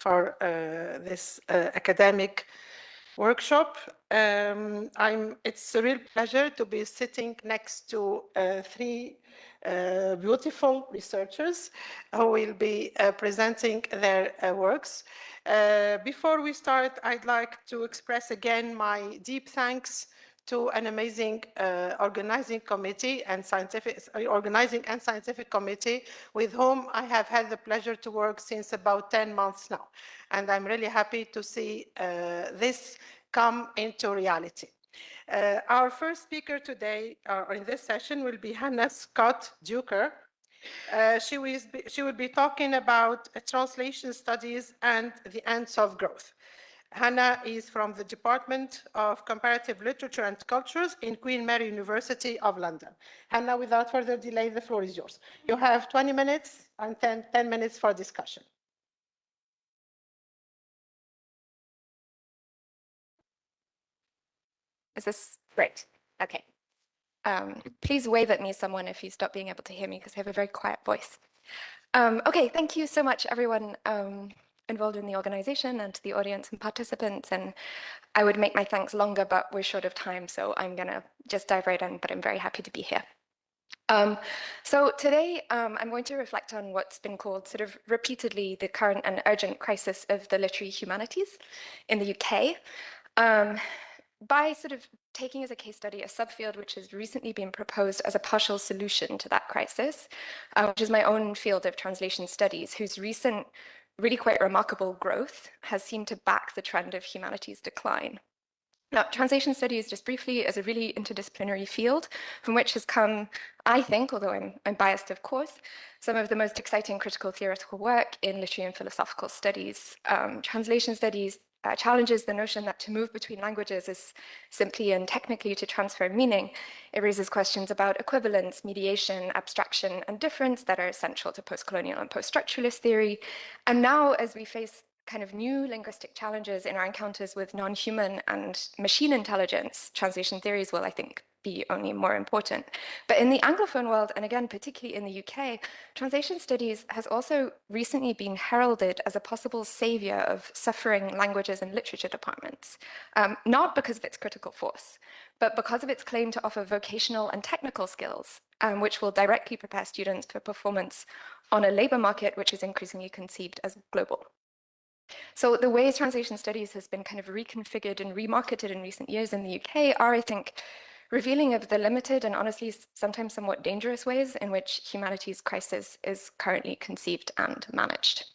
for this academic workshop. It's a real pleasure to be sitting next to three beautiful researchers who will be presenting their works. Before we start, I'd like to express again my deep thanks to an amazing organizing and scientific committee with whom I have had the pleasure to work since about 10 months now. And I'm really happy to see this come into reality. Our first speaker today, or in this session, will be Hannah Scott Duker. She will be talking about translation studies and the ends of growth. Hannah is from the Department of Comparative Literature and Cultures in Queen Mary University of London. Hannah, without further delay, the floor is yours. You have 20 minutes and 10 minutes for discussion. Is this great? Okay. Please wave at me, someone, if you stop being able to hear me, because I have a very quiet voice. Okay, thank you so much, everyone involved in the organization, and to the audience and participants. And I would make my thanks longer, but we're short of time, so I'm going to just dive right in, but I'm very happy to be here. So today, I'm going to reflect on what's been called sort of repeatedly the current and urgent crisis of the literary humanities in the UK. By sort of taking as a case study a subfield which has recently been proposed as a partial solution to that crisis, which is my own field of translation studies, whose recent, really quite remarkable growth has seemed to back the trend of humanities decline. Now, translation studies, just briefly, is a really interdisciplinary field from which has come, I think, although I'm biased, of course, some of the most exciting critical theoretical work in literary and philosophical studies. Translation studies challenges the notion that to move between languages is simply and technically to transfer meaning. It raises questions about equivalence, mediation, abstraction, and difference that are essential to post-colonial and post-structuralist theory. And now, as we face kind of new linguistic challenges in our encounters with non-human and machine intelligence, translation theories will, I think, be only more important. But in the Anglophone world, and again, particularly in the UK, translation studies has also recently been heralded as a possible savior of suffering languages and literature departments, not because of its critical force, but because of its claim to offer vocational and technical skills, which will directly prepare students for performance on a labor market which is increasingly conceived as global. So the ways translation studies has been kind of reconfigured and remarketed in recent years in the UK are, I think, revealing of the limited and honestly sometimes somewhat dangerous ways in which humanities crisis is currently conceived and managed.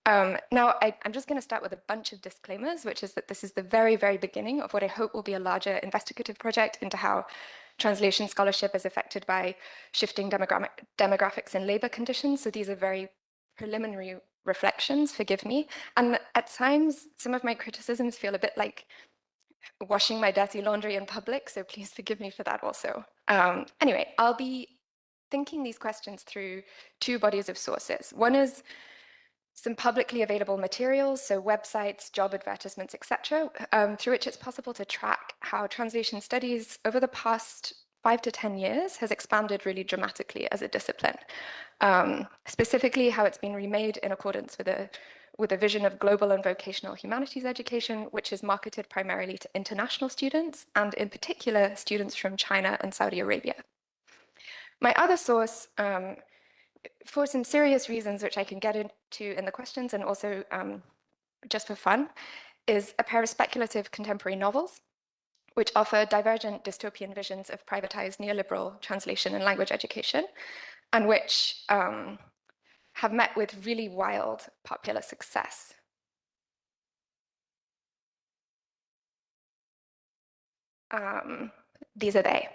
Now, I'm just going to start with a bunch of disclaimers, which is that this is the very, very beginning of what I hope will be a larger investigative project into how translation scholarship is affected by shifting demographics and labor conditions. So these are very preliminary reflections, forgive me. And at times, some of my criticisms feel a bit like washing my dirty laundry in public, so please forgive me for that also. Anyway, I'll be thinking these questions through two bodies of sources. One is some publicly available materials, so websites, job advertisements, etc., through which it's possible to track how translation studies over the past 5 to 10 years has expanded really dramatically as a discipline. Specifically, how it's been remade in accordance with a vision of global and vocational humanities education, which is marketed primarily to international students, and in particular, students from China and Saudi Arabia. My other source, for some serious reasons, which I can get into in the questions and also just for fun, is a pair of speculative contemporary novels, which offer divergent dystopian visions of privatized neoliberal translation and language education, and which have met with really wild popular success. These are they.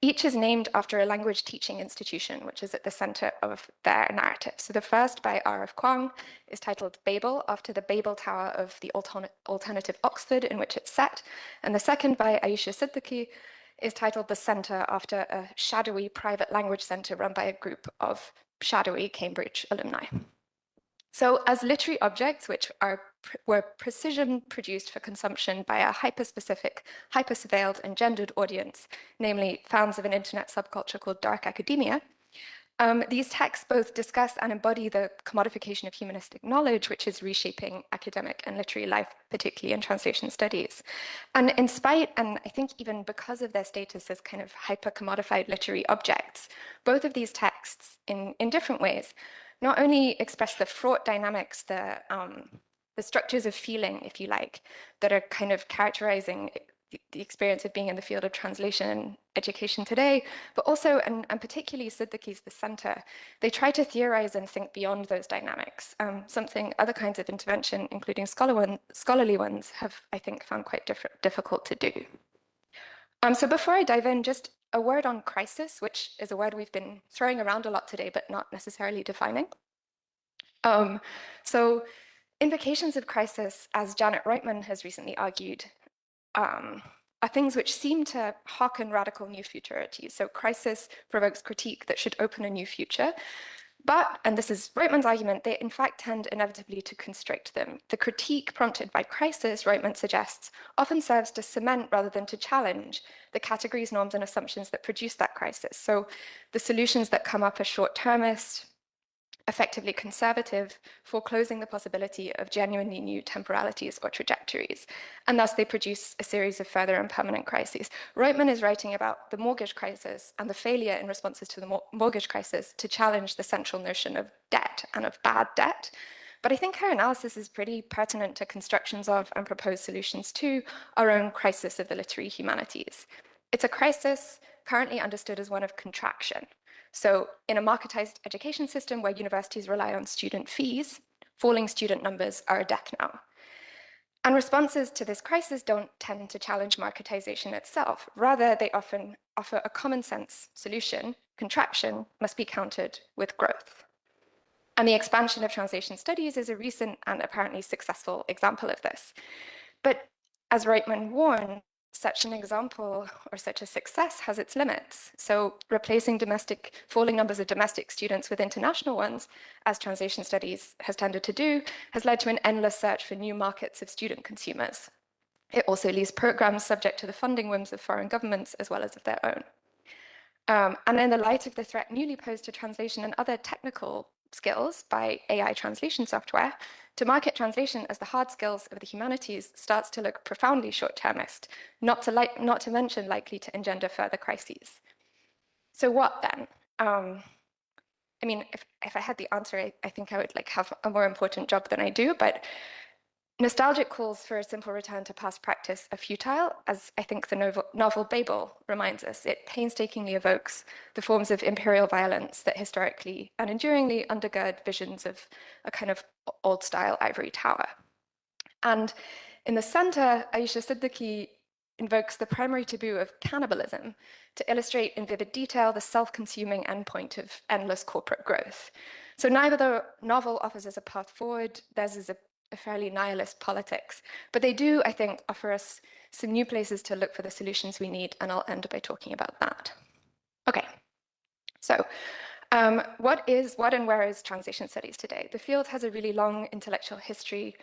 Each is named after a language teaching institution, which is at the center of their narrative. So the first, by R.F. Kuang, is titled Babel, after the Babel Tower of the alternative Oxford in which it's set. And the second, by Aisha Siddiqui, is titled The Center, after a shadowy private language center run by a group of shadowy Cambridge alumni. So as literary objects, which were precision produced for consumption by a hyper-specific, hyper-surveilled and gendered audience, namely fans of an internet subculture called dark academia, These texts both discuss and embody the commodification of humanistic knowledge, which is reshaping academic and literary life, particularly in translation studies. And in spite, and I think even because of their status as kind of hyper-commodified literary objects, both of these texts, in different ways, not only express the fraught dynamics, the structures of feeling, if you like, that are kind of characterizing the experience of being in the field of translation and education today, but also, and particularly Siddiqui's The Center, they try to theorize and think beyond those dynamics, something other kinds of intervention, including scholarly ones, have, I think, found quite difficult to do. So before I dive in, just a word on crisis, which is a word we've been throwing around a lot today, but not necessarily defining. So invocations of crisis, as Janet Reitman has recently argued, are things which seem to hearken radical new futurities. So crisis provokes critique that should open a new future. But, and this is Reitman's argument, they in fact tend inevitably to constrict them. The critique prompted by crisis, Reitman suggests, often serves to cement rather than to challenge the categories, norms, and assumptions that produce that crisis. So the solutions that come up are short-termist, effectively conservative, foreclosing the possibility of genuinely new temporalities or trajectories. And thus they produce a series of further and permanent crises. Reitman is writing about the mortgage crisis and the failure in responses to the mortgage crisis to challenge the central notion of debt and of bad debt. But I think her analysis is pretty pertinent to constructions of and proposed solutions to our own crisis of the literary humanities. It's a crisis currently understood as one of contraction. So in a marketized education system where universities rely on student fees, falling student numbers are a death knell. And responses to this crisis don't tend to challenge marketization itself. Rather, they often offer a common sense solution. Contraction must be countered with growth. And the expansion of translation studies is a recent and apparently successful example of this. But as Reitman warned, such an example or such a success has its limits. So replacing falling numbers of domestic students with international ones, as translation studies has tended to do, has led to an endless search for new markets of student consumers. It also leaves programs subject to the funding whims of foreign governments as well as of their own. And in the light of the threat newly posed to translation and other technical skills by AI translation software, to market translation as the hard skills of the humanities starts to look profoundly short-termist, not to mention likely to engender further crises. So what then? I mean, if I had the answer, I think I would have a more important job than I do, but nostalgic calls for a simple return to past practice are futile, as I think the novel Babel reminds us. It painstakingly evokes the forms of imperial violence that historically and enduringly undergird visions of a kind of old-style ivory tower. And in the center, Aisha Siddiqui invokes the primary taboo of cannibalism to illustrate in vivid detail the self-consuming endpoint of endless corporate growth. So neither the novel offers us a path forward, theirs is a fairly nihilist politics, but they do, I think, offer us some new places to look for the solutions we need, and I'll end by talking about that. Okay, so what and where is translation studies today? The field has a really long intellectual history,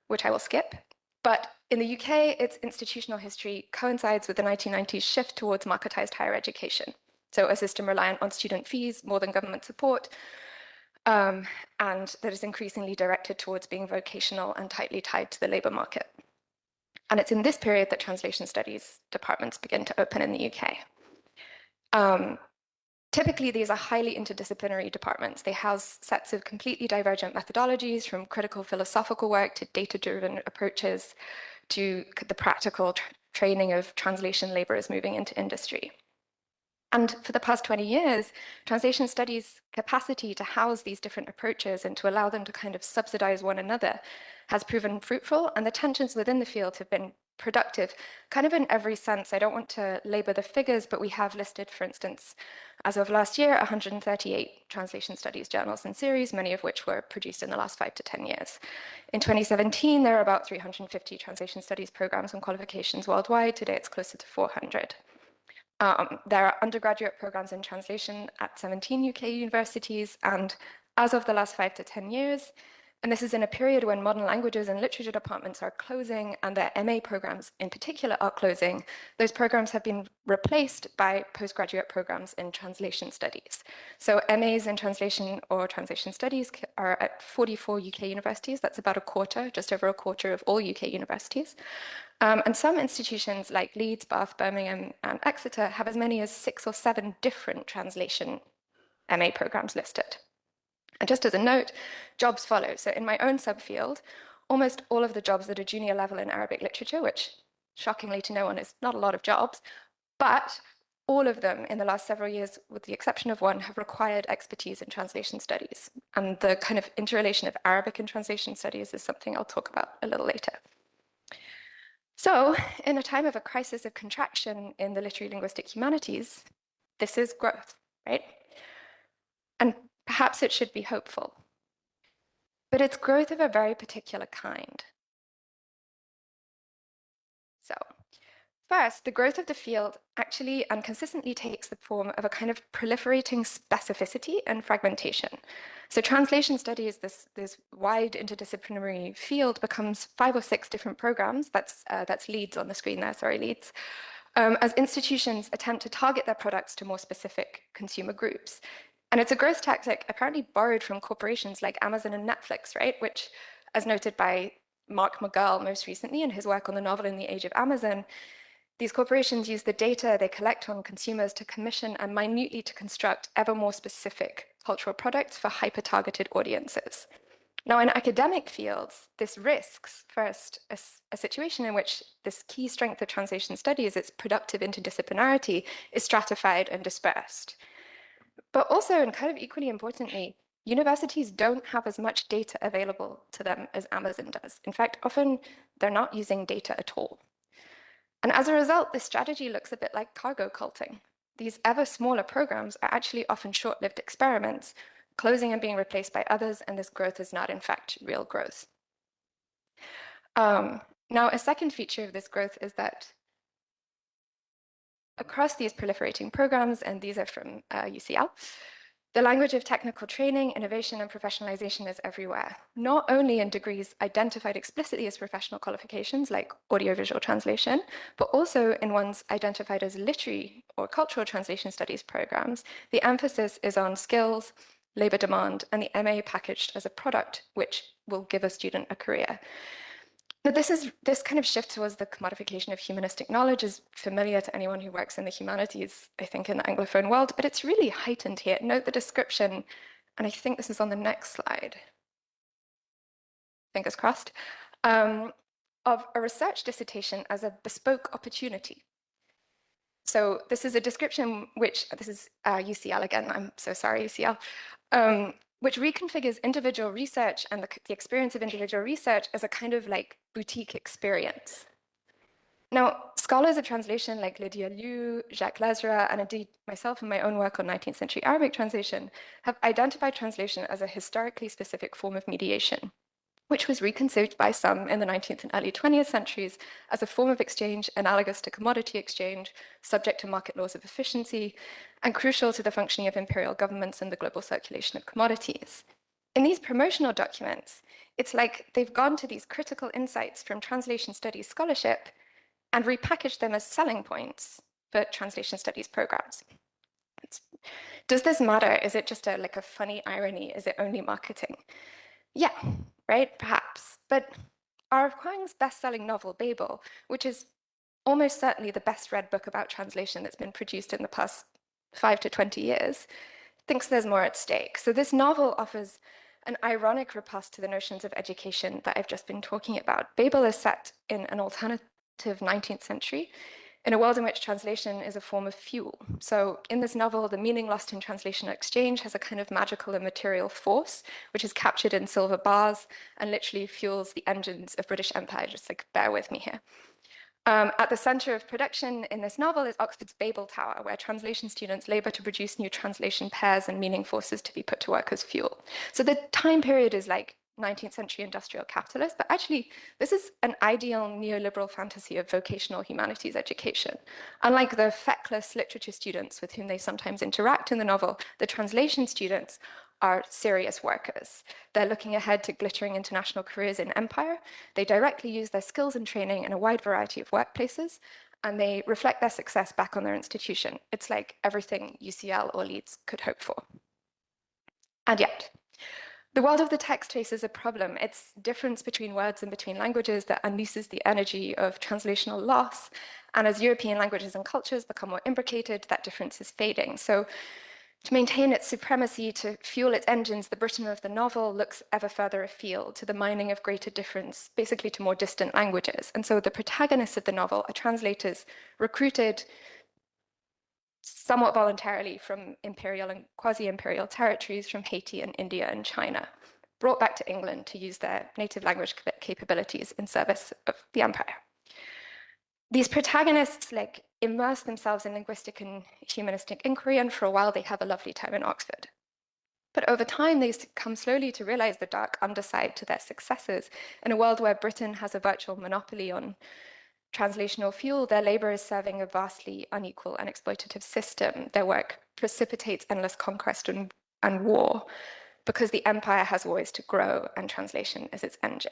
which I will skip, but in the UK, its institutional history coincides with the 1990s shift towards marketized higher education. So a system reliant on student fees more than government support, and that is increasingly directed towards being vocational and tightly tied to the labor market. And it's in this period that translation studies departments begin to open in the UK. Typically, these are highly interdisciplinary departments. They house sets of completely divergent methodologies, from critical philosophical work to data-driven approaches to the practical training of translation laborers moving into industry. And for the past 20 years, translation studies' capacity to house these different approaches and to allow them to kind of subsidize one another has proven fruitful, and the tensions within the field have been productive, kind of in every sense. I don't want to labor the figures, but we have listed, for instance, as of last year, 138 translation studies journals and series, many of which were produced in the last 5 to 10 years. In 2017, there are about 350 translation studies programs and qualifications worldwide. Today, it's closer to 400. There are undergraduate programs in translation at 17 UK universities, and as of the last 5 to 10 years, And this is in a period when modern languages and literature departments are closing and their MA programs in particular are closing. Those programs have been replaced by postgraduate programs in translation studies. So MAs in translation or translation studies are at 44 UK universities. That's about a quarter, just over a quarter of all UK universities. And some institutions like Leeds, Bath, Birmingham, and Exeter have as many as 6 or 7 different translation MA programs listed. And just as a note, jobs follow. So in my own subfield, almost all of the jobs at a junior level in Arabic literature, which shockingly to no one is not a lot of jobs, but all of them in the last several years, with the exception of one, have required expertise in translation studies. And the kind of interrelation of Arabic and translation studies is something I'll talk about a little later. So in a time of a crisis of contraction in the literary linguistic humanities, this is growth, right? And perhaps it should be hopeful. But it's growth of a very particular kind. So first, the growth of the field actually and consistently takes the form of a kind of proliferating specificity and fragmentation. So translation studies, this wide interdisciplinary field, becomes 5 or 6 different programs. That's Leeds on the screen there, sorry, Leeds. As institutions attempt to target their products to more specific consumer groups. And it's a growth tactic apparently borrowed from corporations like Amazon and Netflix, right? Which, as noted by Mark McGurl most recently in his work on the novel In the Age of Amazon, these corporations use the data they collect on consumers to commission and minutely to construct ever more specific cultural products for hyper-targeted audiences. Now, in academic fields, this risks, first, a situation in which this key strength of translation studies, its productive interdisciplinarity, is stratified and dispersed. But also, and kind of equally importantly, universities don't have as much data available to them as Amazon does. In fact, often they're not using data at all. And as a result, this strategy looks a bit like cargo culting. These ever smaller programs are actually often short-lived experiments, closing and being replaced by others, and this growth is not, in fact, real growth. Now, a second feature of this growth is that across these proliferating programs, and these are from UCL, the language of technical training, innovation, and professionalization is everywhere, not only in degrees identified explicitly as professional qualifications like audiovisual translation, but also in ones identified as literary or cultural translation studies programs. The emphasis is on skills, labor demand, and the MA packaged as a product, which will give a student a career. Now, this kind of shift towards the commodification of humanistic knowledge is familiar to anyone who works in the humanities, I think, in the Anglophone world, but it's really heightened here. Note the description, and I think this is on the next slide, fingers crossed, of a research dissertation as a bespoke opportunity. So this is a description which, this is UCL again, I'm so sorry, UCL, which reconfigures individual research and the experience of individual research as a kind of like boutique experience. Now, scholars of translation like Lydia Liu, Jacques Lazara, and indeed myself in my own work on 19th century Arabic translation have identified translation as a historically specific form of mediation, which was reconceived by some in the 19th and early 20th centuries as a form of exchange analogous to commodity exchange, subject to market laws of efficiency, and crucial to the functioning of imperial governments and the global circulation of commodities. In these promotional documents, it's like they've gone to these critical insights from translation studies scholarship and repackaged them as selling points for translation studies programs. Does this matter? Is it just like a funny irony? Is it only marketing? Yeah, right, perhaps. But R. F. Kuang's best-selling novel, Babel, which is almost certainly the best-read book about translation that's been produced in the past 5 to 20 years, thinks there's more at stake. So this novel offers an ironic riposte to the notions of education that I've just been talking about. Babel is set in an alternative 19th century, in a world in which translation is a form of fuel. So in this novel, the meaning lost in translation exchange has a kind of magical and material force, which is captured in silver bars and literally fuels the engines of British Empire. Just like, bear with me here. At the center of production in this novel is Oxford's Babel Tower, where translation students labor to produce new translation pairs and meaning forces to be put to work as fuel. So the time period is like 19th century industrial capitalist, but actually this is an ideal neoliberal fantasy of vocational humanities education. Unlike the feckless literature students with whom they sometimes interact in the novel, the translation students are serious workers. They're looking ahead to glittering international careers in empire. They directly use their skills and training in a wide variety of workplaces, and they reflect their success back on their institution. It's like everything UCL or Leeds could hope for. And yet, the world of the text faces a problem. It's difference between words and between languages that unleashes the energy of translational loss. And as European languages and cultures become more imbricated, that difference is fading. So to maintain its supremacy, to fuel its engines, the Britain of the novel looks ever further afield to the mining of greater difference, basically to more distant languages. And so the protagonists of the novel are translators recruited somewhat voluntarily from imperial and quasi-imperial territories from Haiti and India and China, brought back to England to use their native language capabilities in service of the empire. These protagonists immerse themselves in linguistic and humanistic inquiry, and for a while they have a lovely time in Oxford. But over time, they come slowly to realize the dark underside to their successes. In a world where Britain has a virtual monopoly on translational fuel, their labor is serving a vastly unequal and exploitative system. Their work precipitates endless conquest and war because the empire has ways to grow and translation is its engine.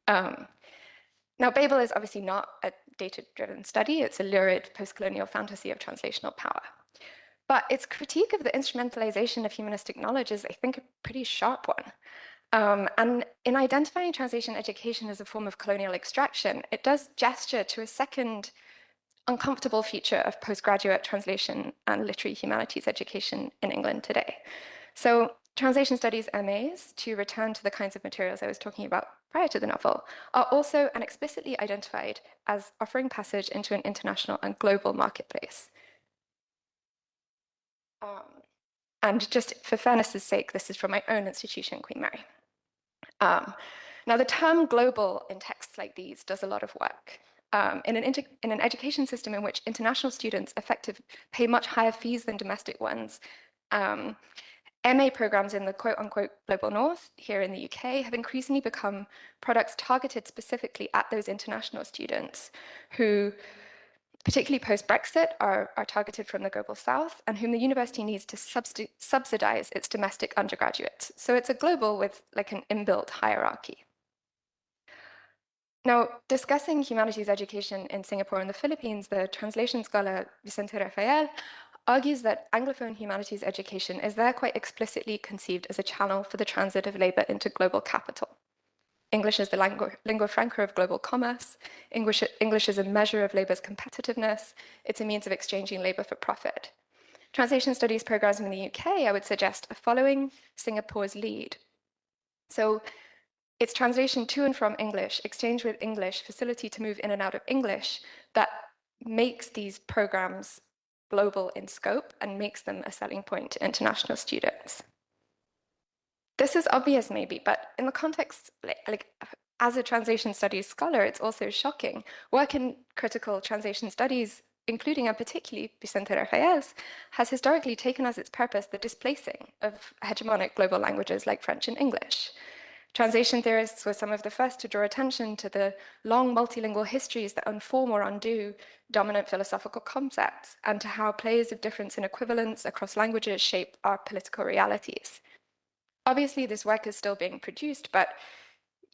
Now, Babel is obviously not a data-driven study. It's a lurid post-colonial fantasy of translational power. But its critique of the instrumentalization of humanistic knowledge is, I think, a pretty sharp one. And in identifying translation education as a form of colonial extraction, it does gesture to a second uncomfortable feature of postgraduate translation and literary humanities education in England today. So translation studies MAs, to return to the kinds of materials I was talking about prior to the novel, are also and explicitly identified as offering passage into an international and global marketplace. And just for fairness' sake, this is from my own institution, Queen Mary. Now, the term global in texts like these does a lot of work. In an education system in which international students pay much higher fees than domestic ones, MA programs in the quote-unquote global north here in the UK have increasingly become products targeted specifically at those international students who, particularly post-Brexit, are targeted from the global south and whom the university needs to subsidize its domestic undergraduates. So it's a global with an inbuilt hierarchy. Now, discussing humanities education in Singapore and the Philippines, the translation scholar Vicente Rafael argues that Anglophone humanities education is there quite explicitly conceived as a channel for the transit of labor into global capital. English is the lingua franca of global commerce. English is a measure of labor's competitiveness. It's a means of exchanging labor for profit. Translation studies programs in the UK, I would suggest, are following Singapore's lead. So it's translation to and from English, exchange with English, facility to move in and out of English that makes these programs global in scope and makes them a selling point to international students. This is obvious maybe, but in the context, as a translation studies scholar, it's also shocking. Work in critical translation studies, including and particularly Vicente Rafael's, has historically taken as its purpose the displacing of hegemonic global languages like French and English. Translation theorists were some of the first to draw attention to the long multilingual histories that inform or undo dominant philosophical concepts, and to how plays of difference and equivalence across languages shape our political realities. Obviously, this work is still being produced, but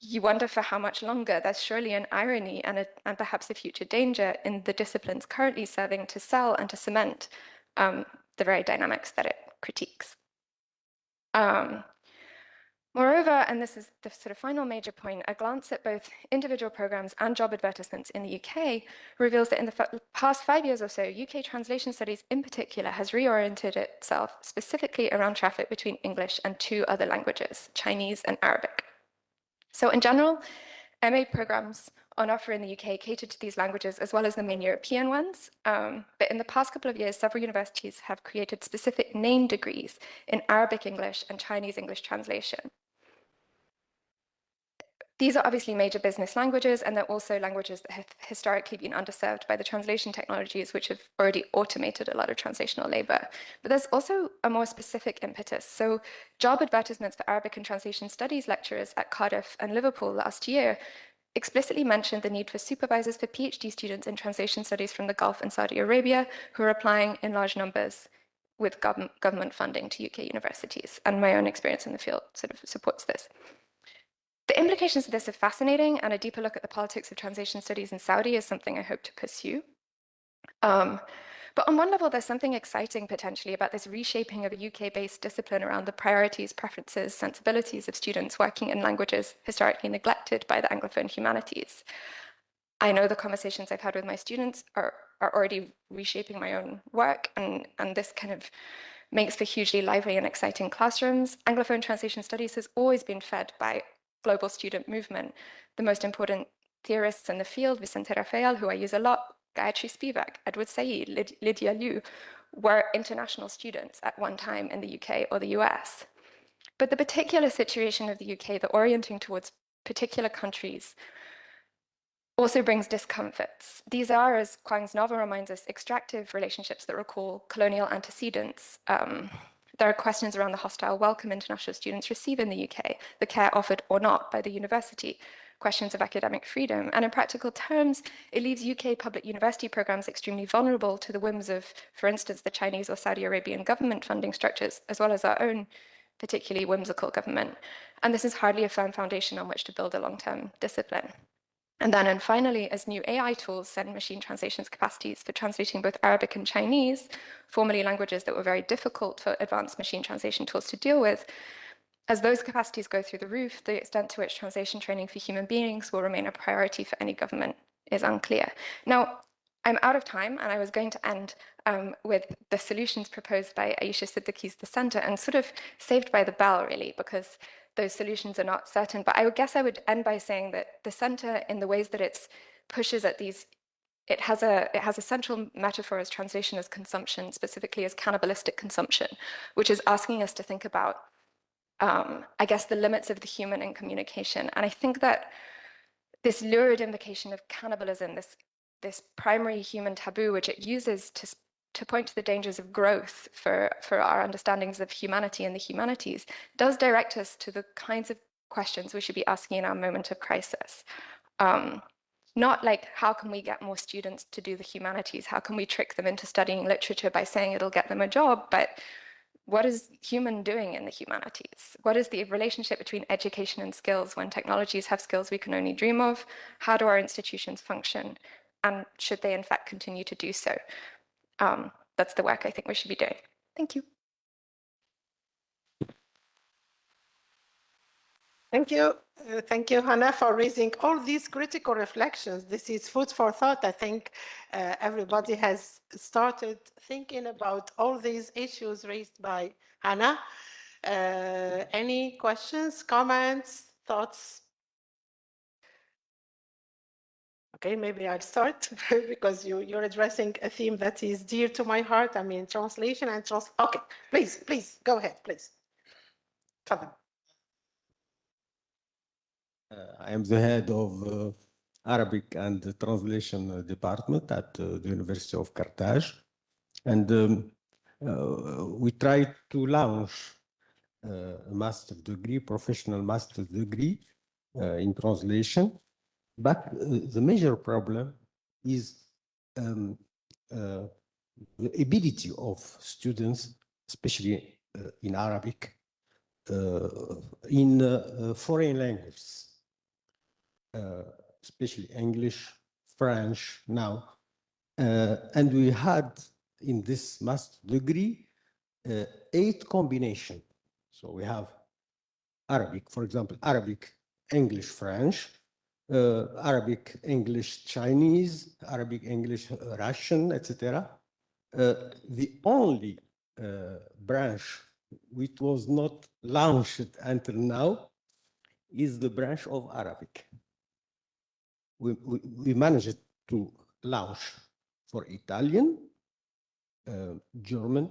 you wonder for how much longer. There's surely an irony and perhaps a future danger in the disciplines currently serving to sell and to cement the very dynamics that it critiques. Moreover, and this is the sort of final major point, a glance at both individual programs and job advertisements in the UK reveals that in the past 5 years or so, UK translation studies in particular has reoriented itself specifically around traffic between English and 2 other languages, Chinese and Arabic. So in general, MA programs on offer in the UK cater to these languages as well as the main European ones. But in the past couple of years, several universities have created specific name degrees in Arabic English and Chinese English translation. These are obviously major business languages, and they're also languages that have historically been underserved by the translation technologies, which have already automated a lot of translational labor. But there's also a more specific impetus. So job advertisements for Arabic and translation studies lecturers at Cardiff and Liverpool last year explicitly mentioned the need for supervisors for PhD students in translation studies from the Gulf and Saudi Arabia who are applying in large numbers with government funding to UK universities, and my own experience in the field sort of supports this. The implications of this are fascinating, and a deeper look at the politics of translation studies in Saudi is something I hope to pursue. But on one level, there's something exciting potentially about this reshaping of a UK-based discipline around the priorities, preferences, sensibilities of students working in languages historically neglected by the Anglophone humanities. I know the conversations I've had with my students are already reshaping my own work, and this kind of makes for hugely lively and exciting classrooms. Anglophone translation studies has always been fed by global student movement. The most important theorists in the field, Vicente Rafael, who I use a lot, Gayatri Spivak, Edward Said, Lydia Liu, were international students at one time in the UK or the US. But the particular situation of the UK, the orienting towards particular countries, also brings discomforts. These are, as Kwang's novel reminds us, extractive relationships that recall colonial antecedents. There are questions around the hostile welcome international students receive in the UK, the care offered or not by the university, questions of academic freedom. And in practical terms, it leaves UK public university programs extremely vulnerable to the whims of, for instance, the Chinese or Saudi Arabian government funding structures, as well as our own particularly whimsical government. And this is hardly a firm foundation on which to build a long-term discipline. And finally, as new AI tools send machine translations capacities for translating both Arabic and Chinese, formerly languages that were very difficult for advanced machine translation tools to deal with, as those capacities go through the roof, the extent to which translation training for human beings will remain a priority for any government is unclear. Now, I'm out of time, and I was going to end with the solutions proposed by Aisha Siddiqui's The Centre, and sort of saved by the bell, really, because those solutions are not certain. But I guess I would end by saying that the Centre, in the ways that it pushes at these, it has a central metaphor as translation as consumption, specifically as cannibalistic consumption, which is asking us to think about, I guess, the limits of the human in communication. And I think that this lurid invocation of cannibalism, this primary human taboo, which it uses to point to the dangers of growth for our understandings of humanity and the humanities, does direct us to the kinds of questions we should be asking in our moment of crisis. Not like, how can we get more students to do the humanities? How can we trick them into studying literature by saying it'll get them a job? But what is human doing in the humanities? What is the relationship between education and skills when technologies have skills we can only dream of? How do our institutions function? And should they in fact continue to do so? That's the work I think we should be doing. Thank you. Thank you. Thank you, Hannah, for raising all these critical reflections. This is food for thought. I think everybody has started thinking about all these issues raised by Hannah. Any questions, comments, thoughts? Okay, maybe I'll start because you're addressing a theme that is dear to my heart. I mean, translation and okay, please, go ahead, please. Further. I am the head of Arabic and Translation Department at the University of Carthage. And we tried to launch a master's degree, professional master's degree in translation. But the major problem is the ability of students, especially in Arabic, in foreign languages. Especially English, French now. And we had in this master's degree 8 combinations. So we have Arabic, for example, Arabic, English, French, Arabic, English, Chinese, Arabic, English, Russian, etc. The only branch which was not launched until now is the branch of Arabic. We managed to launch for Italian, German,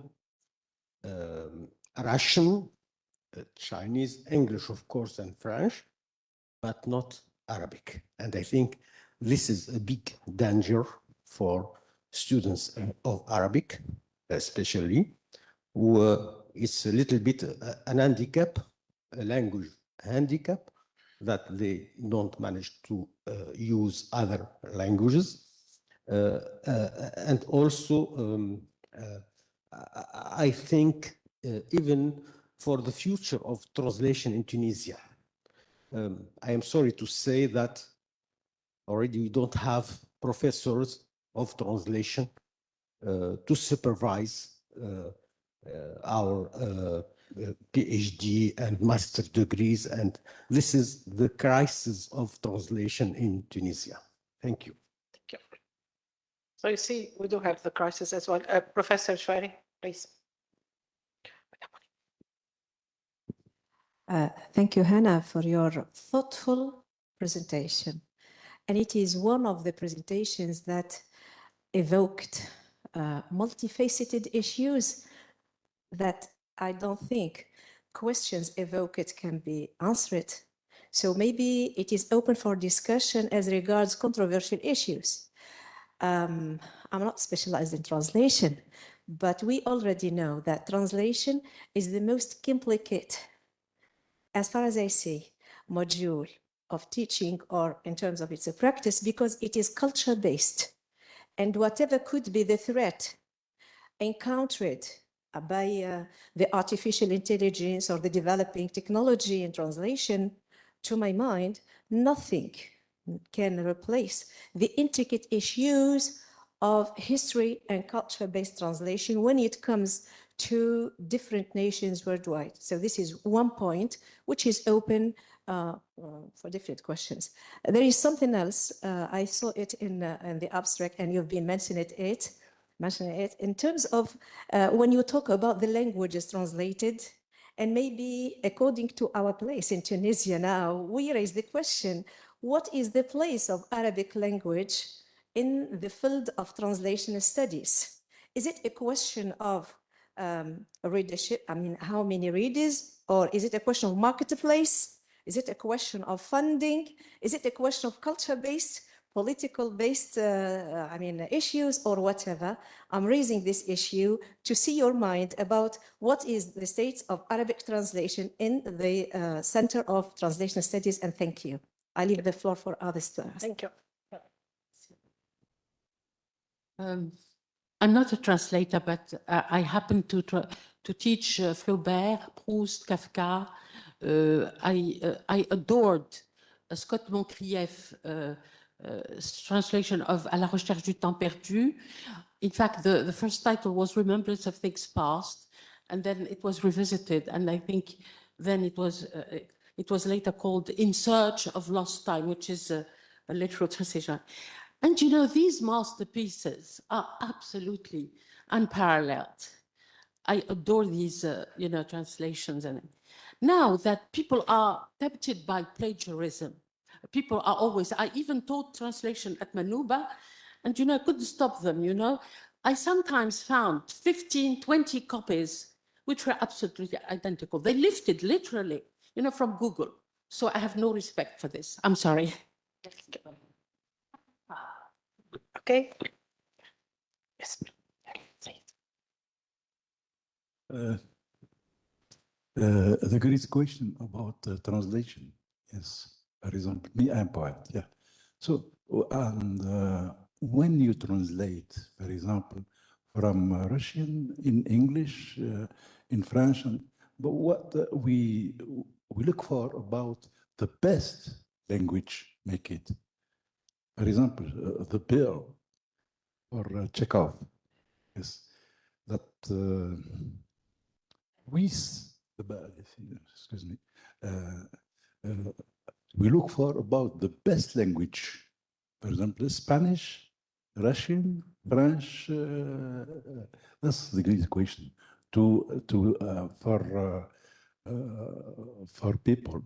Russian, Chinese, English, of course, and French, but not Arabic. And I think this is a big danger for students of Arabic, especially, who it's a little bit an handicap, a language handicap, that they don't manage to use other languages. And also I think even for the future of translation in Tunisia, I am sorry to say that already we don't have professors of translation to supervise our PhD and master degrees, and this is the crisis of translation in Tunisia. Thank you. Thank you. So you see, we do have the crisis as well. Professor Shwari, please. Thank you, Hannah, for your thoughtful presentation. And it is one of the presentations that evoked multifaceted issues that I don't think questions evoked can be answered. So maybe it is open for discussion as regards controversial issues. I'm not specialized in translation, but we already know that translation is the most complicated, as far as I see, module of teaching or in terms of its practice, because it is culture-based. And whatever could be the threat encountered by the artificial intelligence or the developing technology in translation, to my mind, nothing can replace the intricate issues of history and culture-based translation when it comes to different nations worldwide. So this is one point which is open for different questions. There is something else. I saw it in the abstract, and you've been mentioning it in terms of when you talk about the languages translated, and maybe according to our place in Tunisia now, we raise the question, what is the place of Arabic language in the field of translation studies? Is it a question of readership? I mean, how many readers? Or is it a question of marketplace? Is it a question of funding? Is it a question of culture-based, political-based issues or whatever? I'm raising this issue to see your mind about what is the state of Arabic translation in the Center of Translation Studies, and thank you. I leave the floor for others to ask. Thank you. I'm not a translator, but I happen to teach Flaubert, Proust, Kafka. I adored Scott Moncrieff's translation of À la recherche du temps perdu. In fact, the first title was Remembrance of Things Past, and then it was revisited, and I think then it was later called In Search of Lost Time, which is a literal translation. And you know, these masterpieces are absolutely unparalleled. I adore these, translations. And now that people are tempted by plagiarism, people are always, I even taught translation at Manuba, and, I couldn't stop them, I sometimes found 15, 20 copies, which were absolutely identical. They lifted literally, from Google. So I have no respect for this. I'm sorry. Okay. Yes. The great question about translation. Yes, for example, me, I'm poet. Yeah. So, and when you translate, for example, from Russian in English, in French, but what we look for about the best language make it. For example, the bill or Chekhov. Yes, that excuse me. We look for about the best language. For example, Spanish, Russian, French. That's the great question for people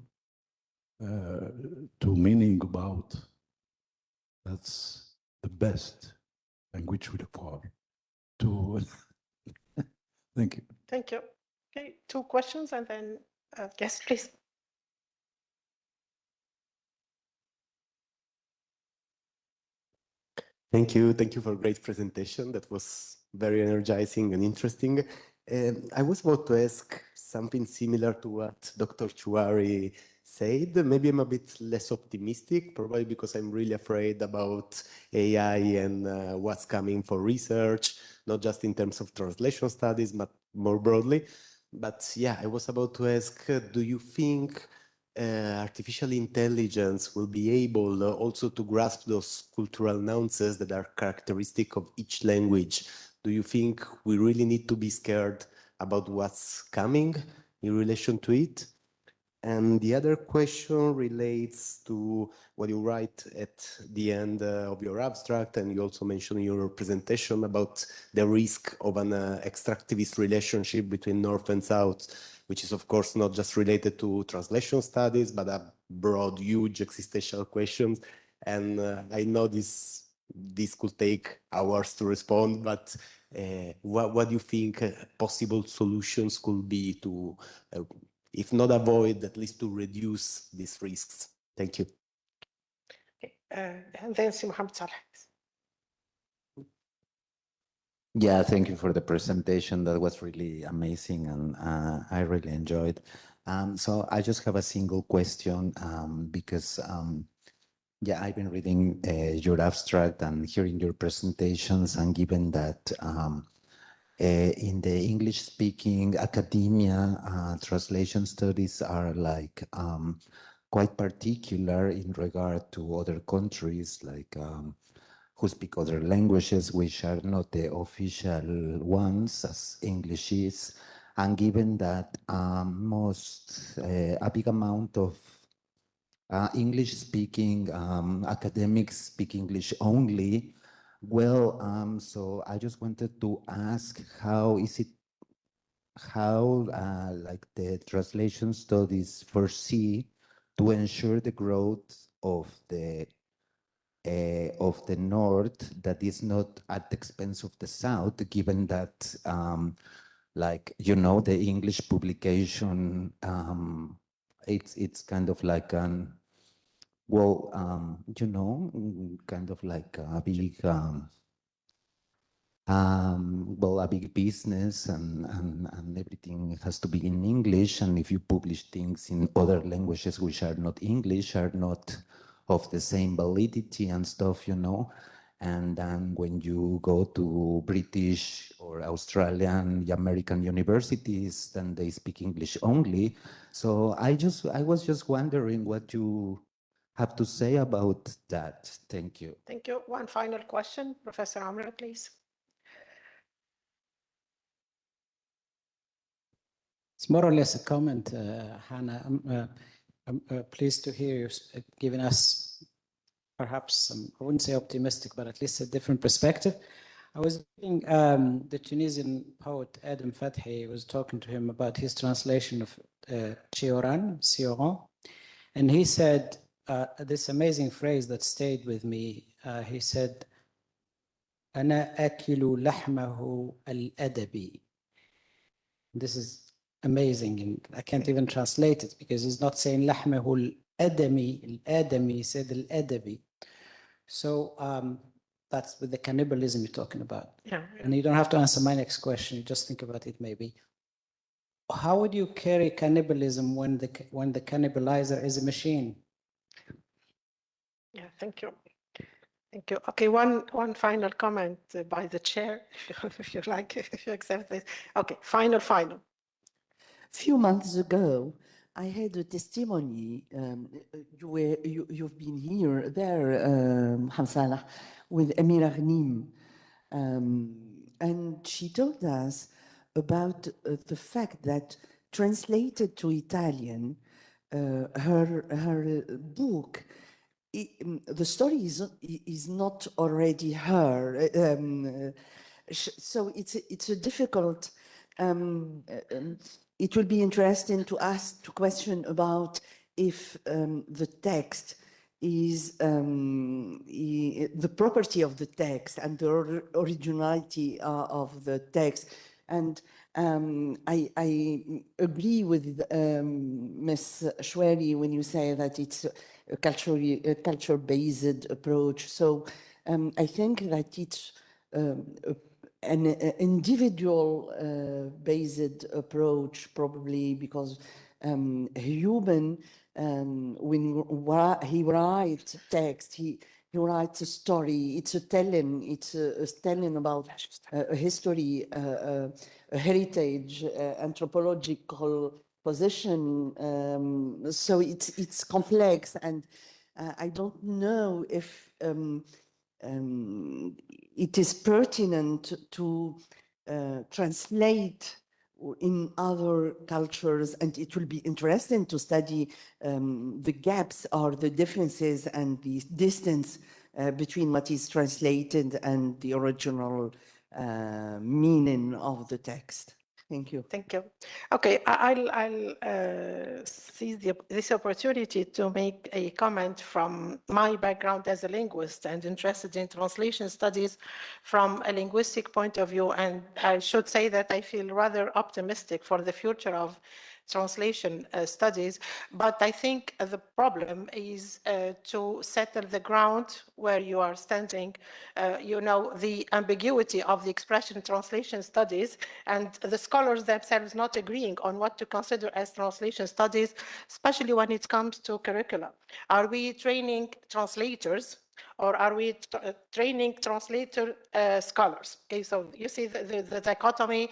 to meaning about. That's the best language we look for. To thank you. Thank you. Okay, 2 questions and then yes, please. Thank you. Thank you for a great presentation. That was very energizing and interesting. I was about to ask something similar to what Dr. Chouari said. Maybe I'm a bit less optimistic, probably because I'm really afraid about AI and what's coming for research, not just in terms of translation studies, but more broadly. But yeah, I was about to ask, do you think artificial intelligence will be able also to grasp those cultural nuances that are characteristic of each language? Do you think we really need to be scared about what's coming in relation to it? And the other question relates to what you write at the end of your abstract, and you also mentioned in your presentation about the risk of an extractivist relationship between North and South, which is of course not just related to translation studies, but a broad, huge existential questions. And I know this could take hours to respond, but what do you think possible solutions could be to if not avoid, at least to reduce these risks? Thank you. And then Si Mohammed Saleh. Yeah, thank you for the presentation. That was really amazing, and I really enjoyed. So I just have a single question because, yeah, I've been reading your abstract and hearing your presentations, and given that in the English-speaking academia, translation studies are like quite particular in regard to other countries, like who speak other languages, which are not the official ones, as English is. And given that a big amount of English-speaking academics speak English only, well, so I just wanted to ask, how like the translation studies foresee to ensure the growth of the North that is not at the expense of the South, given that, like, you know, the English publication, it's kind of like an, well, you know, kind of like a big, well, a big business, and everything has to be in English. And if you publish things in other languages which are not English, are not of the same validity and stuff, you know. And then when you go to British or Australian, American universities, then they speak English only. So I was just wondering what you have to say about that. Thank you. Thank you. One final question, Professor Amra, please. It's more or less a comment, Hannah. I'm pleased to hear you giving us perhaps some, I wouldn't say optimistic, but at least a different perspective. I was reading the Tunisian poet Adam Fathi, was talking to him about his translation of Cioran, and he said this amazing phrase that stayed with me. He said, "Ana akilu lahmahu al-adabi." This is amazing, and I can't even translate it because he's not saying lahmahu al-adami, he said al-adabi. So that's with the cannibalism you're talking about. Yeah. And you don't have to answer my next question, just think about it maybe. How would you carry cannibalism when the cannibalizer is a machine? Yeah, thank you. Thank you. Okay, one final comment by the chair, if you like, if you accept this. Okay, final. Few months ago, I had a testimony. You've been there, Hamsalah, with Amira Ghanim, and she told us about the fact that, translated to Italian, her book, the story is not already her. So it's a difficult. It will be interesting to question about if the text is the property of the text and the originality of the text. And I agree with Ms. Shweri when you say that it's a culture-based approach. So I think that it's an individual based approach, probably because human when he writes text, he writes a story. It's a telling. It's a telling about a history, a heritage, anthropological position. So it's complex, and I don't know if it is pertinent to translate in other cultures, and it will be interesting to study the gaps or the differences and the distance between what is translated and the original meaning of the text. Thank you. Thank you. Okay, I'll seize this opportunity to make a comment from my background as a linguist and interested in translation studies from a linguistic point of view. And I should say that I feel rather optimistic for the future of translation studies, but I think the problem is to settle the ground where you are standing. You know, the ambiguity of the expression translation studies and the scholars themselves not agreeing on what to consider as translation studies, especially when it comes to curricula. Are we training translators, or are we training translator scholars? Okay, so you see the dichotomy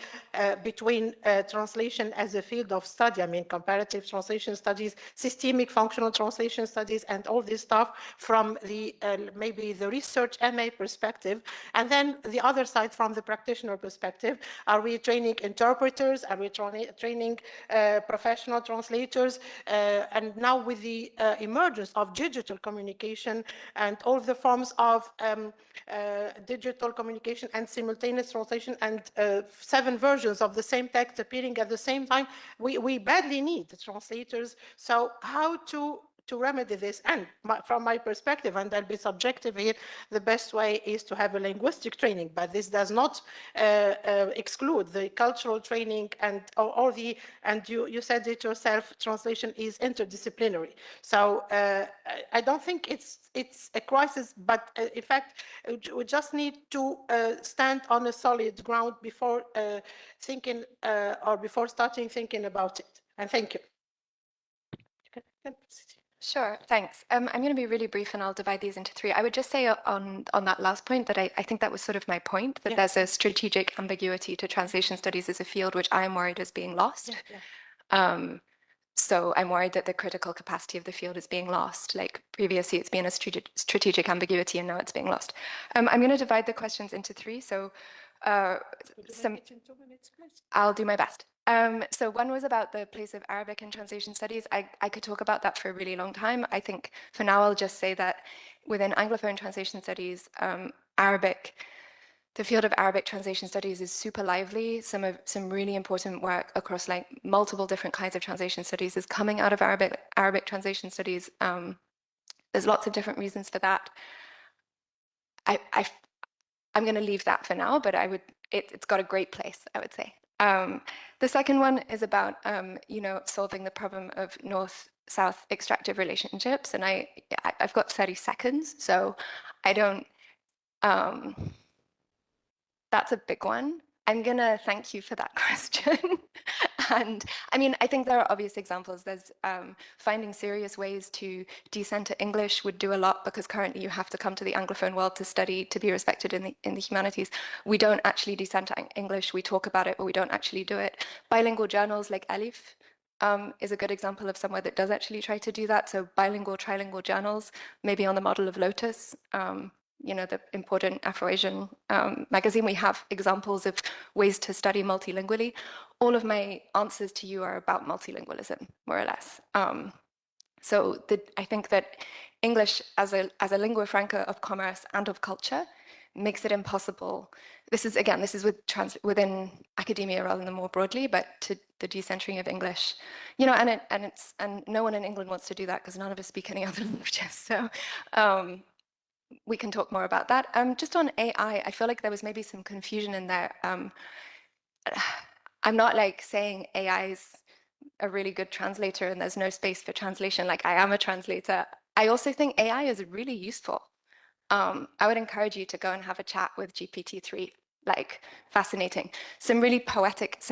between translation as a field of study, I mean comparative translation studies, systemic functional translation studies, and all this stuff from the maybe the research MA perspective, and then the other side from the practitioner perspective. Are we training interpreters? Are we training professional translators? And now with the emergence of digital communication and all the forms of digital communication and simultaneous translation and 7 versions of the same text appearing at the same time, we badly need the translators. So how to remedy this? And from my perspective, and I'll be subjective here, the best way is to have a linguistic training, but this does not exclude the cultural training and all the, and you said it yourself, translation is interdisciplinary. So I don't think it's a crisis, but in fact, we just need to stand on a solid ground before thinking or before starting thinking about it. And thank you. Sure, thanks. I'm going to be really brief and I'll divide these into 3. I would just say on that last point that I think that was sort of my point, that there's a strategic ambiguity to translation studies as a field, which I'm worried is being lost. So I'm worried that the critical capacity of the field is being lost. Like previously it's been a strategic ambiguity and now it's being lost. I'm going to divide the questions into 3. So I'll do my best. So one was about the place of Arabic in translation studies. I could talk about that for a really long time. I think for now I'll just say that within Anglophone translation studies, the field of Arabic translation studies is super lively. Some really important work across like multiple different kinds of translation studies is coming out of Arabic translation studies. There's lots of different reasons for that. I'm going to leave that for now, but it's got a great place, I would say. The second one is about solving the problem of north-south extractive relationships, and I've got 30 seconds, so I don't. That's a big one. I'm gonna thank you for that question. And I mean, I think there are obvious examples. There's finding serious ways to decenter English would do a lot, because currently you have to come to the Anglophone world to study, to be respected in the humanities. We don't actually decenter English. We talk about it, but we don't actually do it. Bilingual journals like Alif is a good example of somewhere that does actually try to do that. So bilingual, trilingual journals, maybe on the model of Lotus. The important Afro-Asian magazine. We have examples of ways to study multilingually. All of my answers to you are about multilingualism, more or less. So I think that English as a lingua franca of commerce and of culture makes it impossible. This is within academia rather than more broadly, but to the decentering of English, and no one in England wants to do that because none of us speak any other languages. So. We can talk more about that. Just on AI, I feel like there was maybe some confusion in there. I'm not like saying AI is a really good translator and there's no space for translation. Like I am a translator. I also think AI is really useful. I would encourage you to go and have a chat with GPT-3. Like fascinating. Some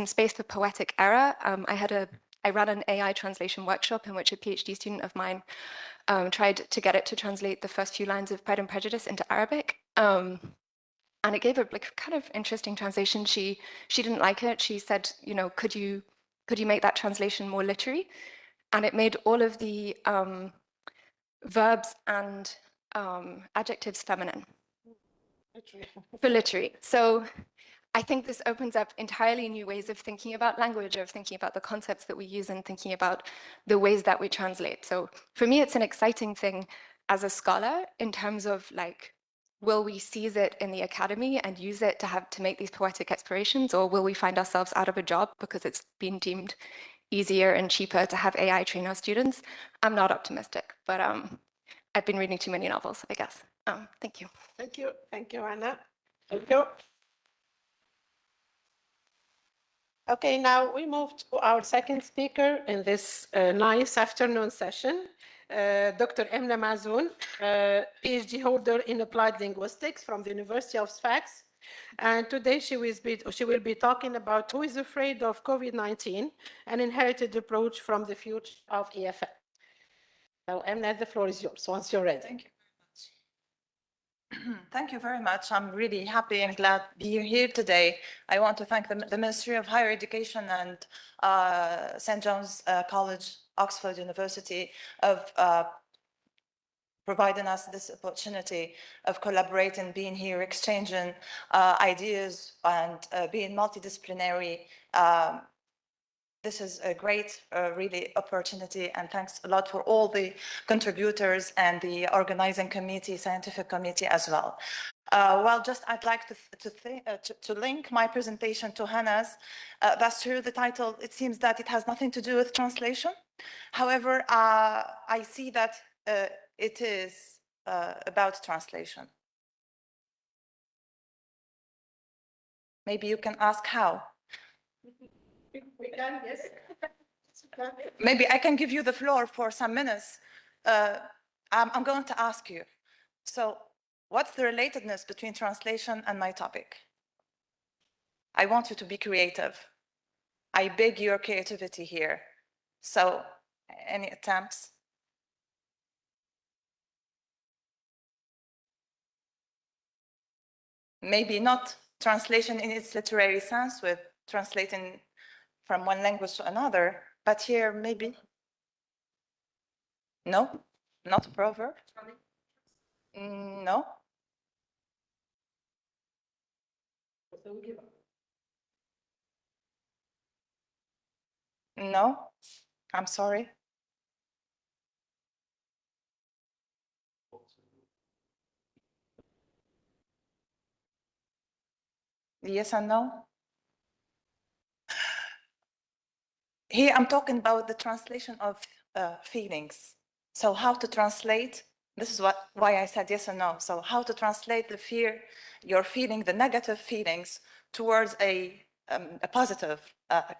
space for poetic error. I had a I ran an AI translation workshop in which a PhD student of mine tried to get it to translate the first few lines of Pride and Prejudice into Arabic. And it gave a kind of interesting translation. She didn't like it. She said, could you make that translation more literary? And it made all of the verbs and adjectives feminine for literary. So I think this opens up entirely new ways of thinking about language, of thinking about the concepts that we use and thinking about the ways that we translate. So for me, it's an exciting thing as a scholar in terms of will we seize it in the academy and use it to make these poetic explorations, or will we find ourselves out of a job because it's been deemed easier and cheaper to have AI train our students? I'm not optimistic, but I've been reading too many novels, I guess. Thank you. Thank you. Thank you, Anna. Thank you. Okay, now we move to our second speaker in this nice afternoon session, Dr. Emna Mazoun, PhD holder in applied linguistics from the University of Sfax. And today she will be talking about who is afraid of COVID-19, an inherited approach from the future of EFL. So Emna, the floor is yours once you're ready. Thank you. Thank you very much. I'm really happy and glad to be here today. I want to thank the Ministry of Higher Education and St. John's College, Oxford University of providing us this opportunity of collaborating, being here, exchanging ideas and being multidisciplinary. This is a great, really opportunity, and thanks a lot for all the contributors and the organizing committee, scientific committee as well. I'd like to link my presentation to Hannah's. That's true, the title, it seems that it has nothing to do with translation. However, I see that it is about translation. Maybe you can ask how. We can, yes. Maybe I can give you the floor for some minutes. I'm going to ask you. So what's the relatedness between translation and my topic? I want you to be creative. I beg your creativity here. So any attempts? Maybe not translation in its literary sense with translating from one language to another, but here maybe. No, not a proverb. No. No, I'm sorry. Yes and no. Here I'm talking about the translation of feelings. So how to translate, this is why I said yes and no. So how to translate the fear, your feeling, the negative feelings towards a positive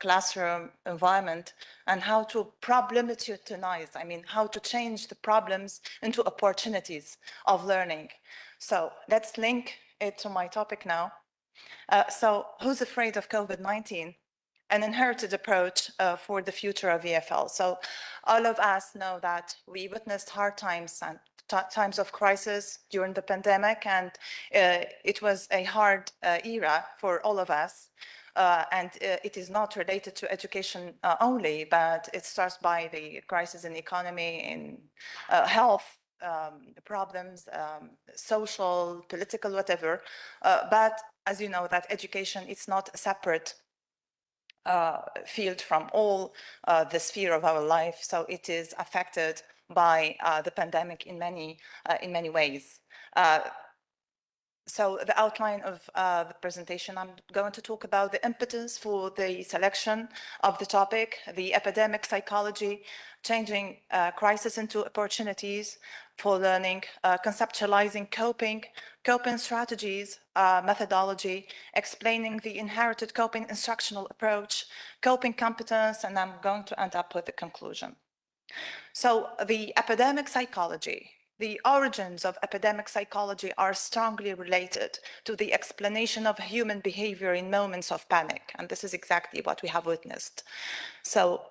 classroom environment, and how to problematize, I mean, how to change the problems into opportunities of learning. So let's link it to my topic now. So who's afraid of COVID-19? An inherited approach for the future of EFL. So all of us know that we witnessed hard times and times of crisis during the pandemic, and it was a hard era for all of us. And it is not related to education only, but it starts by the crisis in the economy, in health problems, social, political, whatever. But as you know, that education is not a separate field from all the sphere of our life, so it is affected by the pandemic in many ways. So the outline of the presentation, I'm going to talk about the impetus for the selection of the topic, the epidemic psychology, changing crisis into opportunities for learning, conceptualizing coping strategies, methodology, explaining the inherited coping instructional approach, coping competence, and I'm going to end up with the conclusion. So the epidemic psychology, the origins of epidemic psychology are strongly related to the explanation of human behavior in moments of panic. And this is exactly what we have witnessed. So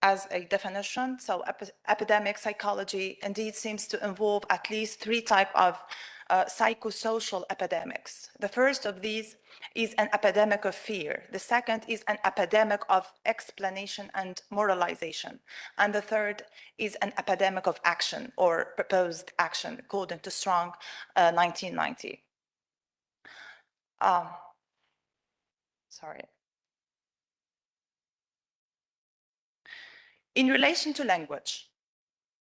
as a definition, so epidemic psychology indeed seems to involve at least three types of psychosocial epidemics. The first of these is an epidemic of fear. The second is an epidemic of explanation and moralization. And the third is an epidemic of action or proposed action, according to Strong 1990. Sorry. In relation to language,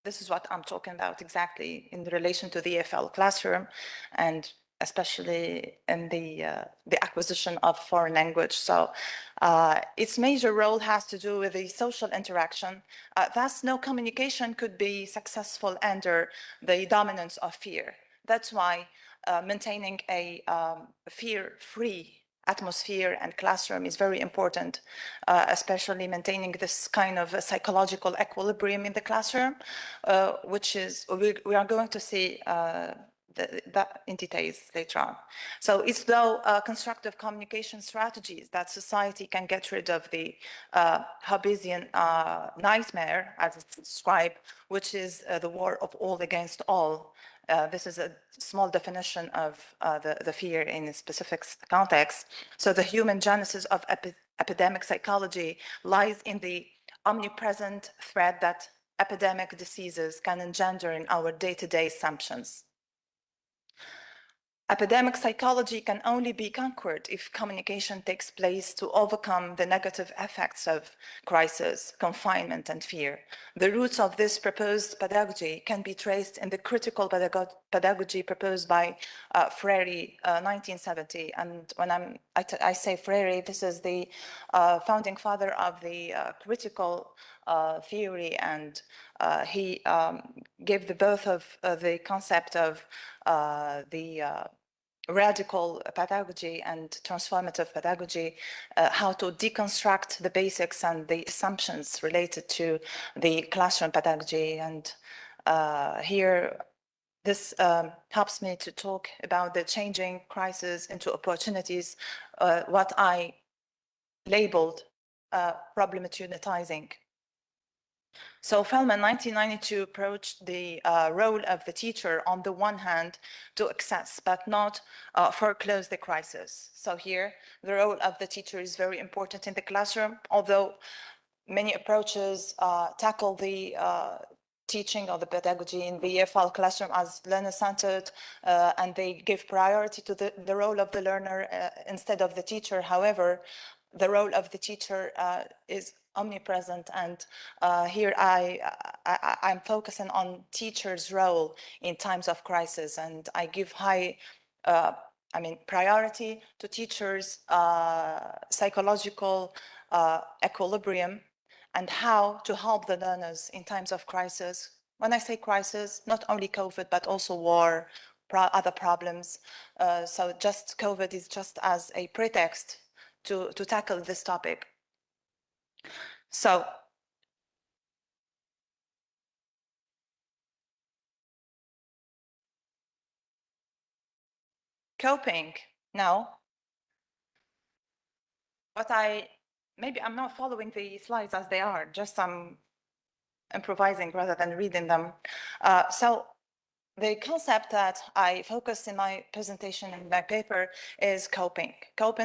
this is what I'm talking about exactly in relation to the EFL classroom, and especially in the acquisition of foreign language. So its major role has to do with the social interaction. Thus, no communication could be successful under the dominance of fear. That's why maintaining a fear-free atmosphere and classroom is very important, especially maintaining this kind of a psychological equilibrium in the classroom, which is, we are going to see that in details later on. So it's through constructive communication strategies that society can get rid of the Hobbesian nightmare, as it's described, which is the war of all against all. This is a small definition of the fear in a specific context. So the human genesis of epidemic psychology lies in the omnipresent threat that epidemic diseases can engender in our day-to-day assumptions. Epidemic psychology can only be conquered if communication takes place to overcome the negative effects of crisis, confinement, and fear. The roots of this proposed pedagogy can be traced in the critical pedagogy proposed by Freire, 1970. And when I say Freire, this is the founding father of the critical theory, and he gave the birth of the concept of the radical pedagogy and transformative pedagogy, how to deconstruct the basics and the assumptions related to the classroom pedagogy. And here, this helps me to talk about the changing crisis into opportunities, what I labeled problematizing. So Feldman, 1992, approached the role of the teacher on the one hand to access, but not foreclose the crisis. So here, the role of the teacher is very important in the classroom, although many approaches tackle the teaching or the pedagogy in the EFL classroom as learner-centered, and they give priority to the role of the learner instead of the teacher. However, the role of the teacher is omnipresent, and here I'm focusing on teachers' role in times of crisis, and I give high priority to teachers' psychological equilibrium and how to help the learners in times of crisis. When I say crisis, not only COVID, but also war, other problems. So just COVID is just as a pretext to tackle this topic. So coping now, maybe I'm not following the slides as they are, just I'm improvising rather than reading them. So the concept that I focused in my presentation in my paper is coping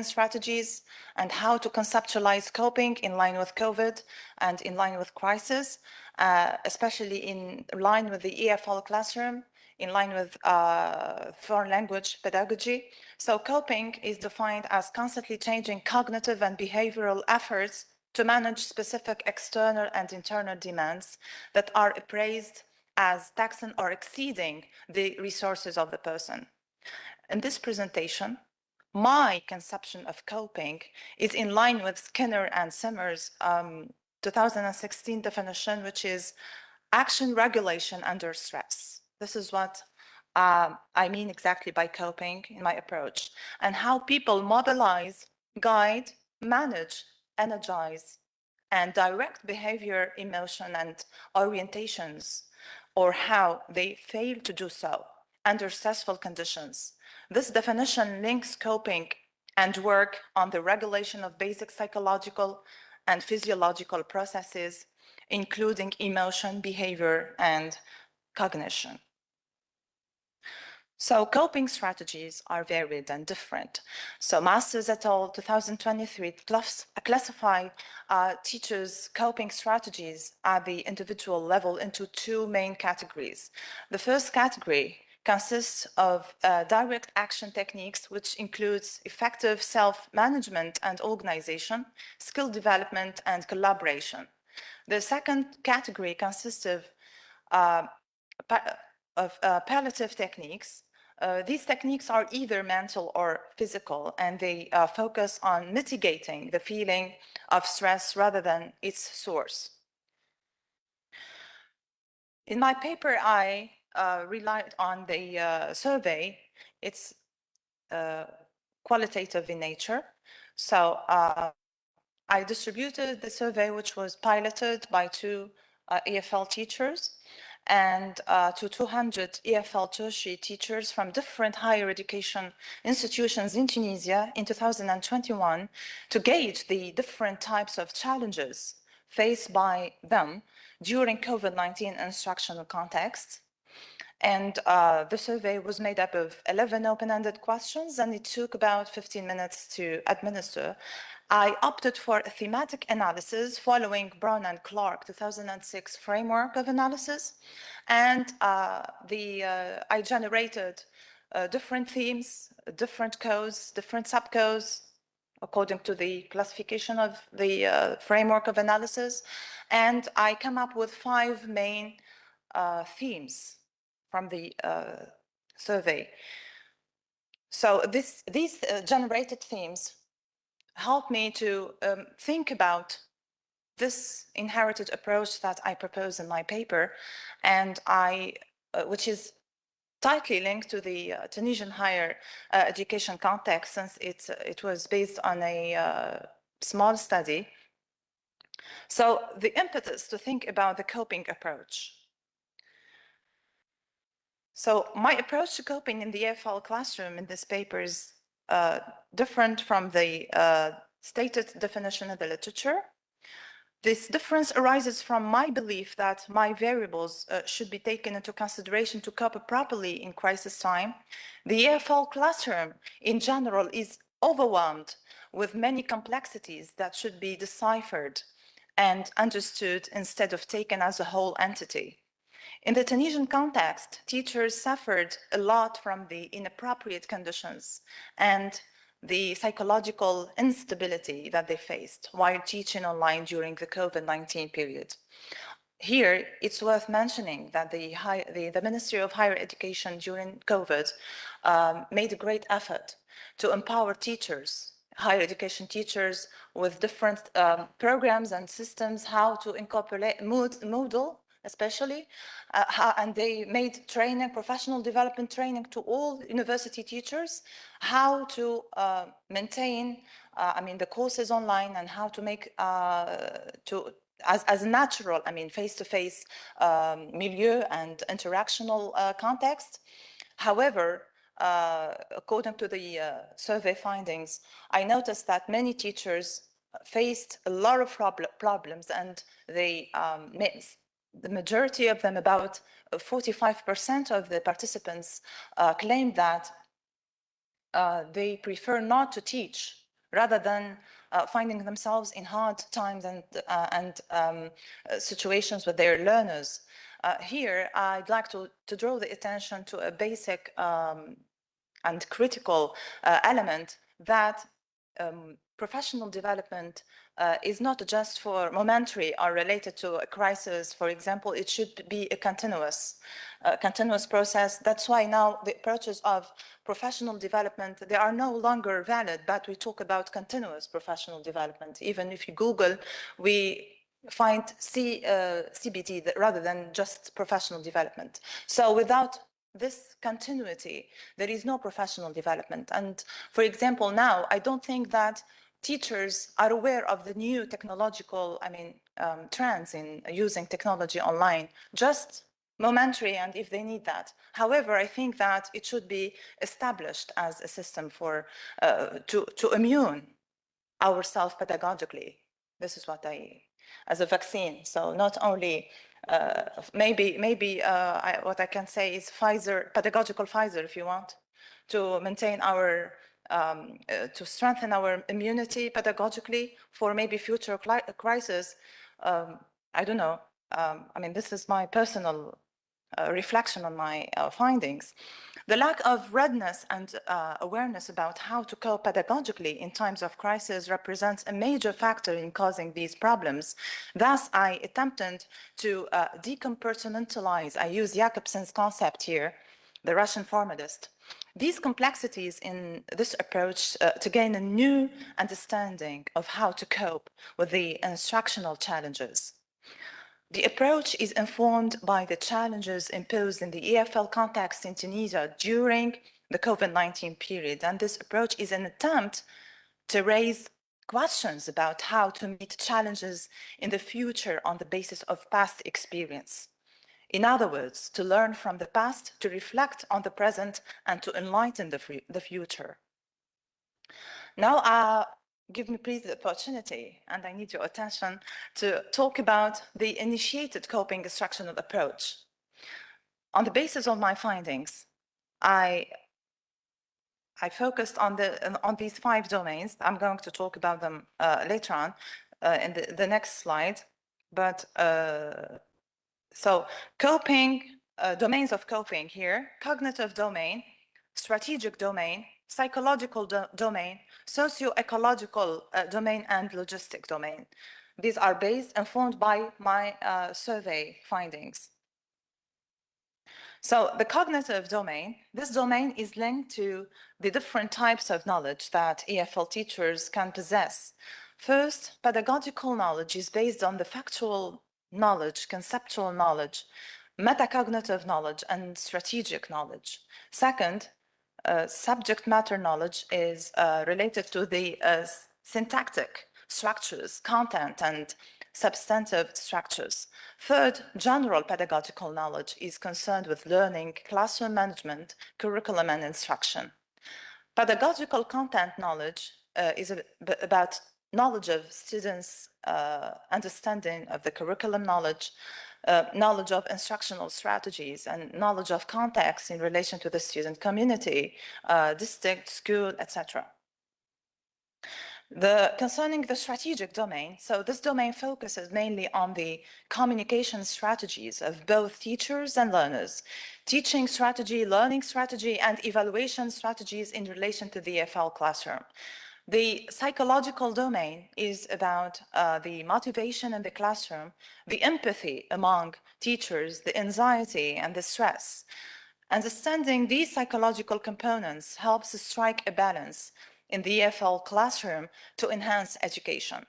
strategies, and how to conceptualize coping in line with COVID and in line with crisis, especially in line with the EFL classroom, in line with foreign language pedagogy. So coping is defined as constantly changing cognitive and behavioral efforts to manage specific external and internal demands that are appraised as taxing or exceeding the resources of the person. In this presentation, my conception of coping is in line with Skinner and Simmer's 2016 definition, which is action regulation under stress. This is what I mean exactly by coping in my approach, and how people mobilize, guide, manage, energize, and direct behavior, emotion, and orientations or how they fail to do so under stressful conditions. This definition links coping and work on the regulation of basic psychological and physiological processes, including emotion, behavior, and cognition. So coping strategies are varied and different. So Masters et al. 2023 classify teachers' coping strategies at the individual level into two main categories. The first category consists of direct action techniques, which includes effective self-management and organization, skill development, and collaboration. The second category consists of palliative techniques. These techniques are either mental or physical, and they focus on mitigating the feeling of stress rather than its source. In my paper, I relied on the survey. It's qualitative in nature. So I distributed the survey, which was piloted by two EFL teachers and to 200 EFL tertiary teachers from different higher education institutions in Tunisia in 2021 to gauge the different types of challenges faced by them during COVID-19 instructional contexts. And the survey was made up of 11 open-ended questions, and it took about 15 minutes to administer. I opted for a thematic analysis following Brown and Clark 2006 framework of analysis. And I generated different themes, different codes, different subcodes, according to the classification of the framework of analysis. And I come up with 5 main themes from the survey. So these generated themes help me to think about this inherited approach that I propose in my paper, and which is tightly linked to the Tunisian higher education context, since it was based on a small study. So the impetus to think about the coping approach. So my approach to coping in the EFL classroom in this paper is different from the stated definition of the literature. This difference arises from my belief that my variables should be taken into consideration to cope properly in crisis time. The EFL classroom in general is overwhelmed with many complexities that should be deciphered and understood instead of taken as a whole entity. In the Tunisian context, teachers suffered a lot from the inappropriate conditions and the psychological instability that they faced while teaching online during the COVID-19 period. Here, it's worth mentioning that the Ministry of Higher Education during COVID made a great effort to empower teachers, higher education teachers, with different programs and systems, how to incorporate Moodle, especially, and they made training, professional development training to all university teachers, how to maintain, the courses online and how to make, as natural, face-to-face milieu and interactional context. However, according to the survey findings, I noticed that many teachers faced a lot of problems, and they the majority of them, about 45% of the participants, claimed that they prefer not to teach rather than finding themselves in hard times and situations with their learners. Here, I'd like to draw the attention to a basic and critical element that professional development is not just for momentary or related to a crisis. For example, it should be a continuous process. That's why now the approaches of professional development, they are no longer valid, but we talk about continuous professional development. Even if you Google, we find CBD rather than just professional development. So without this continuity, there is no professional development. And for example, now, I don't think that teachers are aware of the new technological, trends in using technology online. Just momentary and if they need that. However, I think that it should be established as a system for to immune ourselves pedagogically. This is what as a vaccine. So not only what I can say is Pfizer, pedagogical Pfizer, if you want, to maintain our to strengthen our immunity pedagogically for maybe future crises. I don't know. I mean, this is my personal reflection on my findings. The lack of readiness and awareness about how to cope pedagogically in times of crisis represents a major factor in causing these problems. Thus, I attempted to decompartmentalize, I use Jakobson's concept here, the Russian formalist, these complexities in this approach to gain a new understanding of how to cope with the instructional challenges. The approach is informed by the challenges imposed in the EFL context in Tunisia during the COVID-19 period, and this approach is an attempt to raise questions about how to meet challenges in the future on the basis of past experience. In other words, to learn from the past, to reflect on the present, and to enlighten the future. Now, give me please the opportunity, and I need your attention, to talk about the initiated coping instructional approach. On the basis of my findings, I focused on these 5 domains. I'm going to talk about them later on in the next slide. But so coping, domains of coping here: cognitive domain, strategic domain, psychological domain, socio-ecological domain, and logistic domain. These are informed by my survey findings. So the cognitive domain, this domain is linked to the different types of knowledge that EFL teachers can possess. First, pedagogical knowledge is based on the factual knowledge, conceptual knowledge, metacognitive knowledge, and strategic knowledge. Second, subject matter knowledge is related to the syntactic structures, content, and substantive structures. Third, general pedagogical knowledge is concerned with learning, classroom management, curriculum, and instruction. Pedagogical content knowledge is about knowledge of students' understanding of the curriculum knowledge, knowledge of instructional strategies, and knowledge of context in relation to the student community, district, school, etc. Concerning the strategic domain, so this domain focuses mainly on the communication strategies of both teachers and learners, teaching strategy, learning strategy, and evaluation strategies in relation to the EFL classroom. The psychological domain is about the motivation in the classroom, the empathy among teachers, the anxiety and the stress. Understanding these psychological components helps strike a balance in the EFL classroom to enhance education.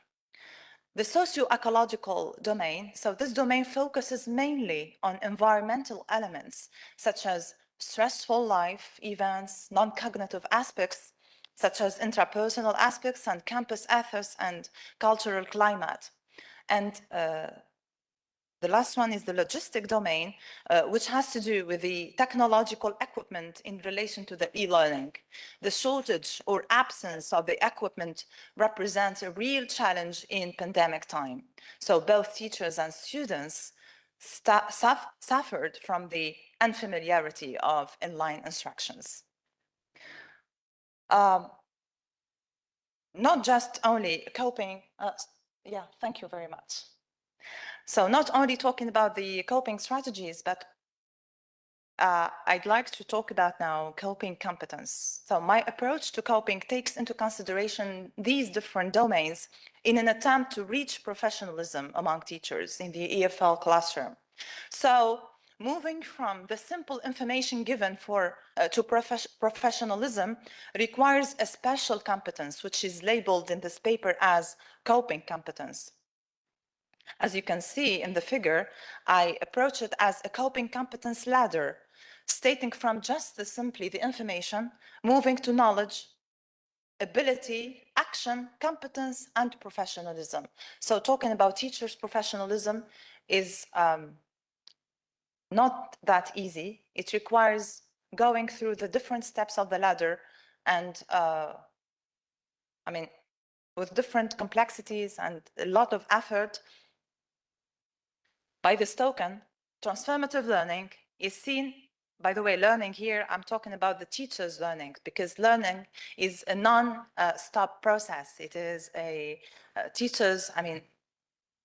The socio-ecological domain, so this domain focuses mainly on environmental elements such as stressful life events, non-cognitive aspects such as interpersonal aspects and campus ethos and cultural climate. And the last one is the logistic domain, which has to do with the technological equipment in relation to the e-learning. The shortage or absence of the equipment represents a real challenge in pandemic time. So both teachers and students suffered from the unfamiliarity of inline instructions. Not just only coping, yeah, thank you very much. So not only talking about the coping strategies, but I'd like to talk about now coping competence. So my approach to coping takes into consideration these different domains in an attempt to reach professionalism among teachers in the EFL classroom. So moving from the simple information given to professionalism requires a special competence, which is labeled in this paper as coping competence. As you can see in the figure, I approach it as a coping competence ladder, stating from just simply the information, moving to knowledge, ability, action, competence, and professionalism. So talking about teachers' professionalism is not that easy. It requires going through the different steps of the ladder and I mean, with different complexities and a lot of effort. By this token, transformative learning is seen, by the way, learning here, I'm talking about the teacher's learning, because learning is a non-stop process. It is a teacher's,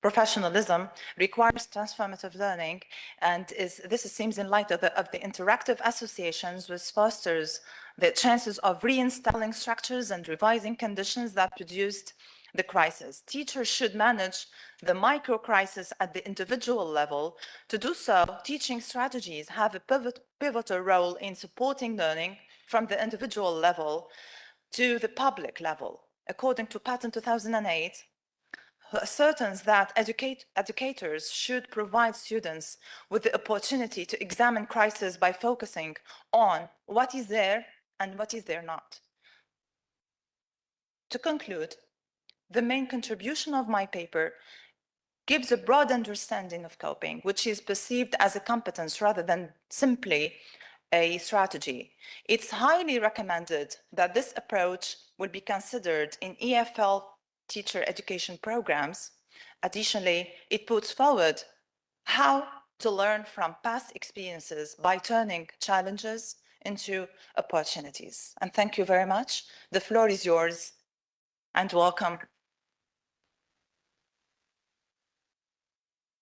professionalism requires transformative learning, and this seems in light of the interactive associations, which fosters the chances of reinstalling structures and revising conditions that produced the crisis. Teachers should manage the micro-crisis at the individual level. To do so, teaching strategies have a pivotal role in supporting learning from the individual level to the public level. According to Patent 2008, ascertains that educators should provide students with the opportunity to examine crisis by focusing on what is there and what is there not. To conclude, the main contribution of my paper gives a broad understanding of coping, which is perceived as a competence rather than simply a strategy. It's highly recommended that this approach will be considered in EFL teacher education programs. Additionally, it puts forward how to learn from past experiences by turning challenges into opportunities. And thank you very much. The floor is yours, and welcome.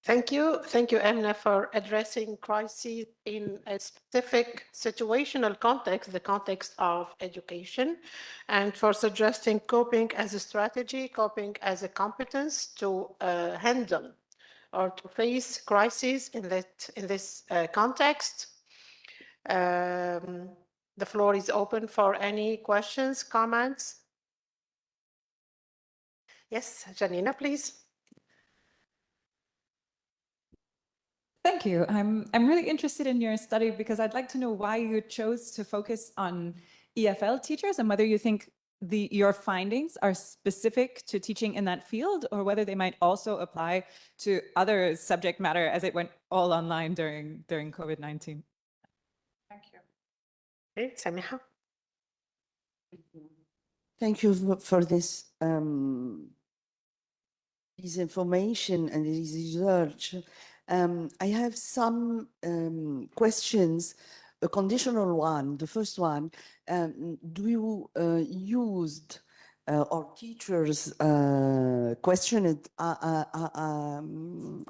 Thank you, Emna, for addressing crises in a specific situational context, the context of education, and for suggesting coping as a strategy, coping as a competence to handle or to face crises in this context. The floor is open for any questions, comments. Yes, Janina, please. Thank you. I'm really interested in your study because I'd like to know why you chose to focus on EFL teachers and whether you think your findings are specific to teaching in that field or whether they might also apply to other subject matter as it went all online during COVID-19. Thank you. Okay, Samiha. Thank you for this information and this research. I have some questions, a conditional one. The first one, do you used or teachers questioned,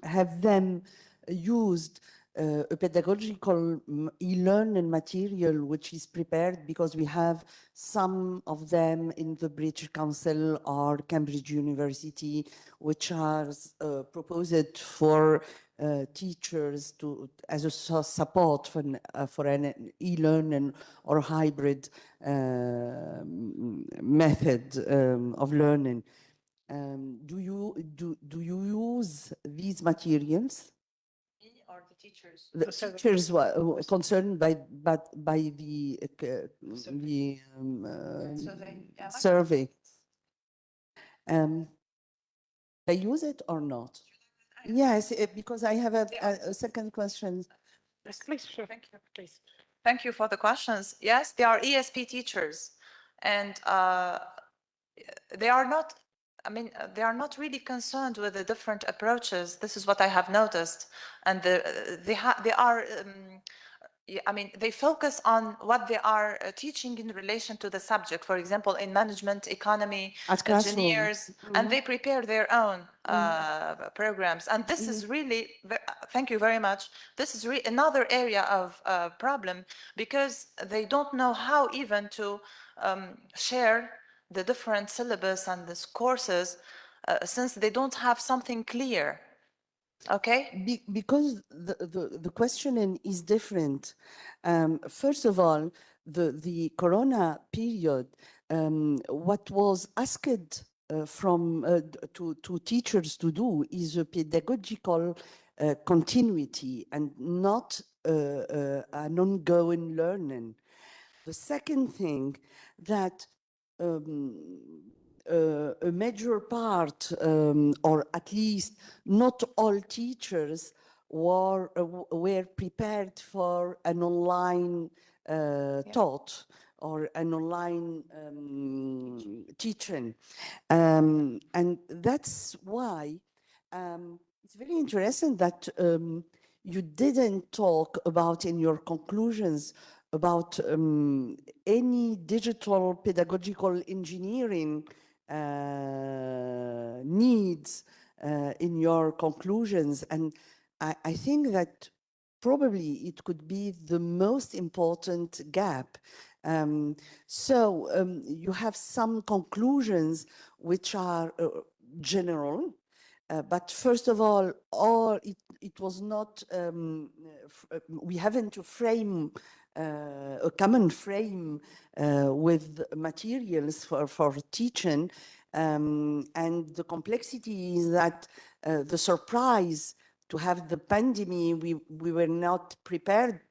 have them used a pedagogical e-learning material which is prepared, because we have some of them in the British Council or Cambridge University, which are proposed for teachers as a support for an e-learning or hybrid method of learning. Do you use these materials? Or the teachers? The teachers were concerned by the survey. They use it or not? Yes, because I have a second question. Yes, please, sure. Thank you, please. Thank you for the questions. Yes, they are ESP teachers, and they are not, they are not really concerned with the different approaches. This is what I have noticed. And they are, they focus on what they are teaching in relation to the subject. For example, in management, economy, engineers, and they prepare their own programs. And this is really, thank you very much. This is really another area of problem, because they don't know how even to share the different syllabus and these courses, since they don't have something clear. Okay? Because the questioning is different. First of all, the Corona period, what was asked to teachers to do is a pedagogical continuity and not an ongoing learning. The second thing, that a major part, or at least not all teachers, were prepared for an online taught or an online teaching. And that's why it's very interesting that you didn't talk about in your conclusions about any digital pedagogical engineering needs in your conclusions. And I think that probably it could be the most important gap. You have some conclusions which are general, but first of all, it was not, we haven't to frame a common frame with materials for teaching. And the complexity is that the surprise to have the pandemic, we were not prepared.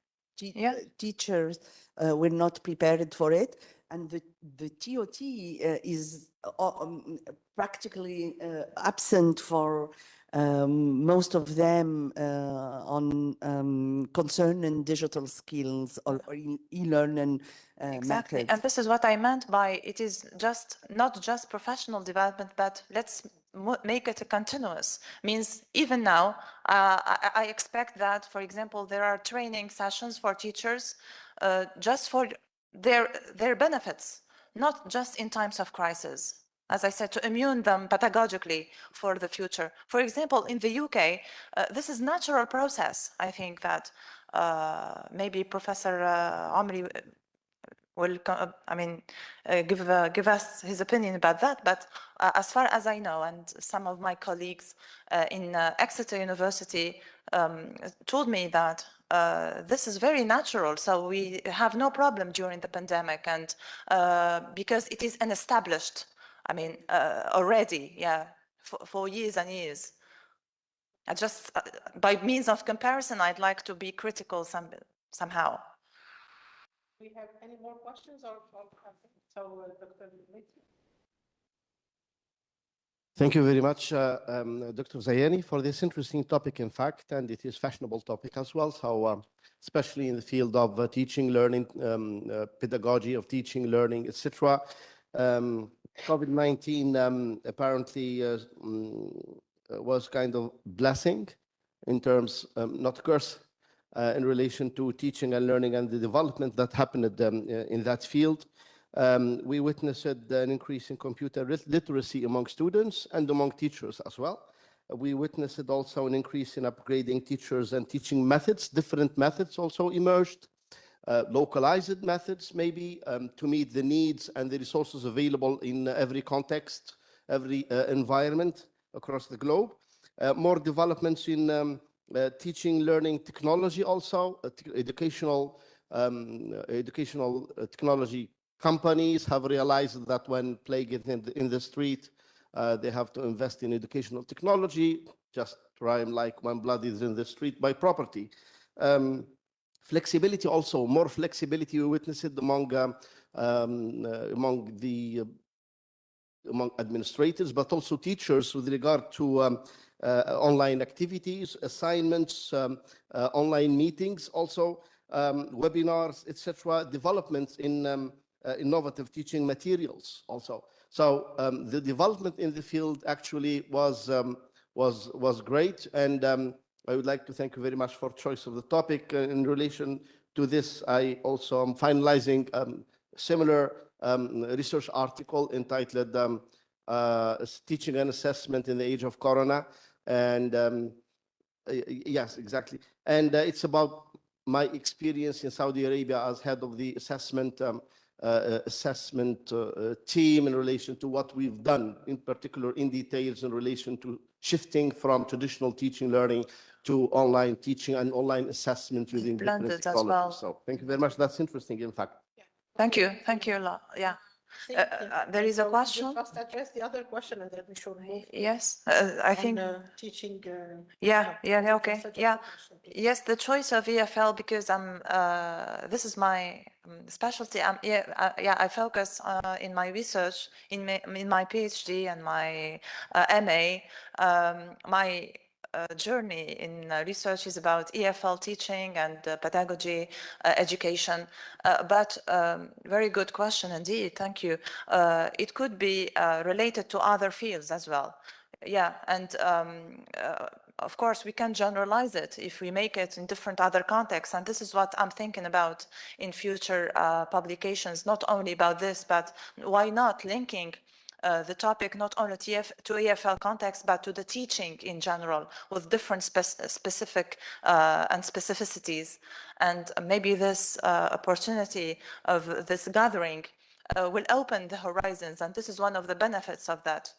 Teachers were not prepared for it. And the TOT is practically absent for most of them on concerning digital skills or e-learning Exactly, methods. and this is what I meant by it is just not just professional development, but let's make it a continuous. Means even now, I expect that, for example, there are training sessions for teachers just for their benefits, not just in times of crisis. As I said, to immune them pedagogically for the future. For example, in the UK, this is natural process. I think that maybe Professor Omri will, give us his opinion about that. But as far as I know, and some of my colleagues in Exeter University told me that this is very natural. So we have no problem during the pandemic, and because it is an established, already, for years and years. I just, by means of comparison, I'd like to be critical somehow. Do we have any more questions or Dr. Thank you very much, Dr. Zayani, for this interesting topic, in fact, and it is fashionable topic as well. So, especially in the field of teaching, learning, pedagogy of teaching, learning, etc. COVID-19 apparently was kind of blessing in terms, not curse, in relation to teaching and learning and the development that happened in that field. We witnessed an increase in computer literacy among students and among teachers as well. We witnessed also an increase in upgrading teachers and teaching methods. Different methods also emerged, localized methods maybe, to meet the needs and the resources available in every context, every environment across the globe. More developments in teaching, learning technology also, educational technology companies have realized that when plague is in the street, they have to invest in educational technology, just rhyme like when blood is in the street, buy property. Flexibility also, more flexibility we witnessed among administrators, but also teachers with regard to online activities, assignments, online meetings, also webinars, etc. Developments in innovative teaching materials also. So the development in the field actually was great, and I would like to thank you very much for choice of the topic. In relation to this, I also am finalizing similar research article entitled Teaching and Assessment in the Age of Corona. And yes, exactly. And it's about my experience in Saudi Arabia as head of the assessment team in relation to what we've done, in particular in details in relation to shifting from traditional teaching learning to online teaching and online assessment using different technologies. Well. So thank you very much. That's interesting, in fact. Thank you a lot. Yeah. There is a question. You just address the other question and then we should move. Yes, I think teaching. Okay. Yeah. Yes, the choice of EFL because this is my specialty. I focus in my research in my PhD and my MA. My journey in research is about EFL teaching and pedagogy, education. But very good question indeed, thank you. It could be related to other fields as well. Yeah, and of course we can generalize it if we make it in different other contexts, and this is what I'm thinking about in future publications, not only about this, but why not linking the topic not only to EFL context, but to the teaching in general with different specific and specificities. And maybe this opportunity of this gathering will open the horizons, and this is one of the benefits of that,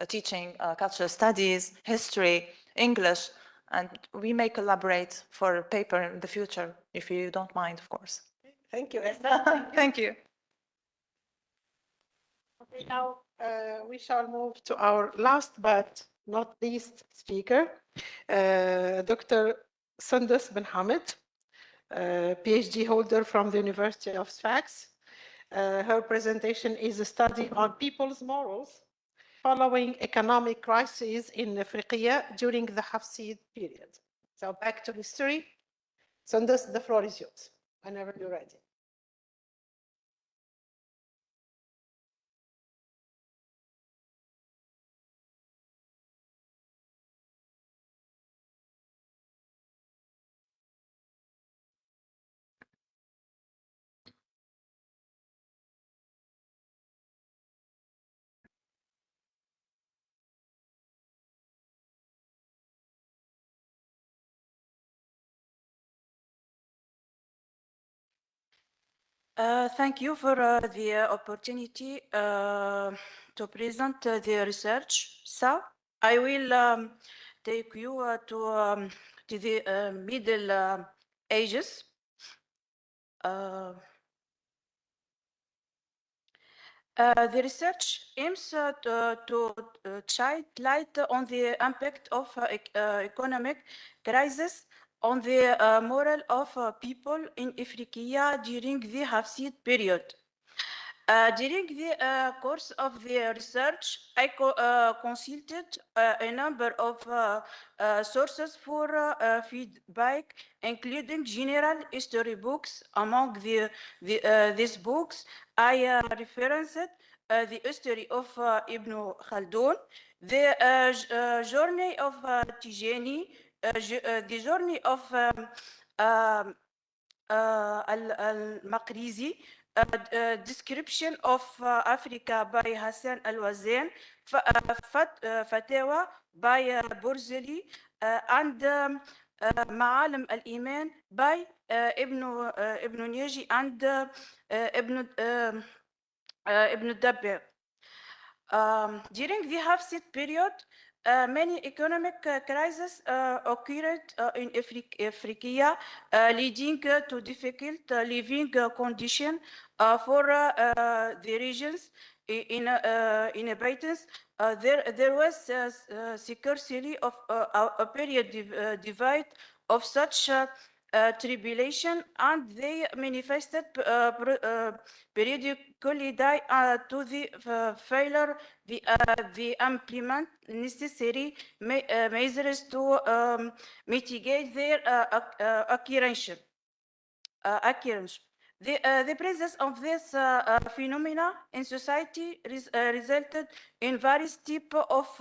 teaching cultural studies, history, English, and we may collaborate for a paper in the future, if you don't mind, of course. Thank you. Thank you. Okay, now we shall move to our last but not least speaker, Dr. Sundus bin Hamid, PhD holder from the University of Sfax. Her presentation is a study on people's morals following economic crises in Africa during the Hafsid period. So back to history. Sundus, the floor is yours, whenever you're ready. Thank you for the opportunity to present the research. So I will take you to the Middle Ages. The research aims to shed light on the impact of economic crisis on the moral of people in Africa during the Hafsid period. During the course of the research, I consulted a number of sources for feedback, including general history books. Among these books, I referenced the history of Ibn Khaldun, the journey of Tijani, the journey of al-Maqrizi, description of Africa by Hassan al-Wazan, Fatawa by Burzeli, and Ma'alim al-Iman by Ibn Naji and Ibn Dabbir. During the Hafsid period, many economic crises occurred in Africa, leading to difficult living conditions for the regions inhabitants. There was scarcity of a period divide of such tribulation, and they manifested periodically to the failure the implement necessary measures to mitigate their occurrence. The presence of this phenomena in society resulted in various types of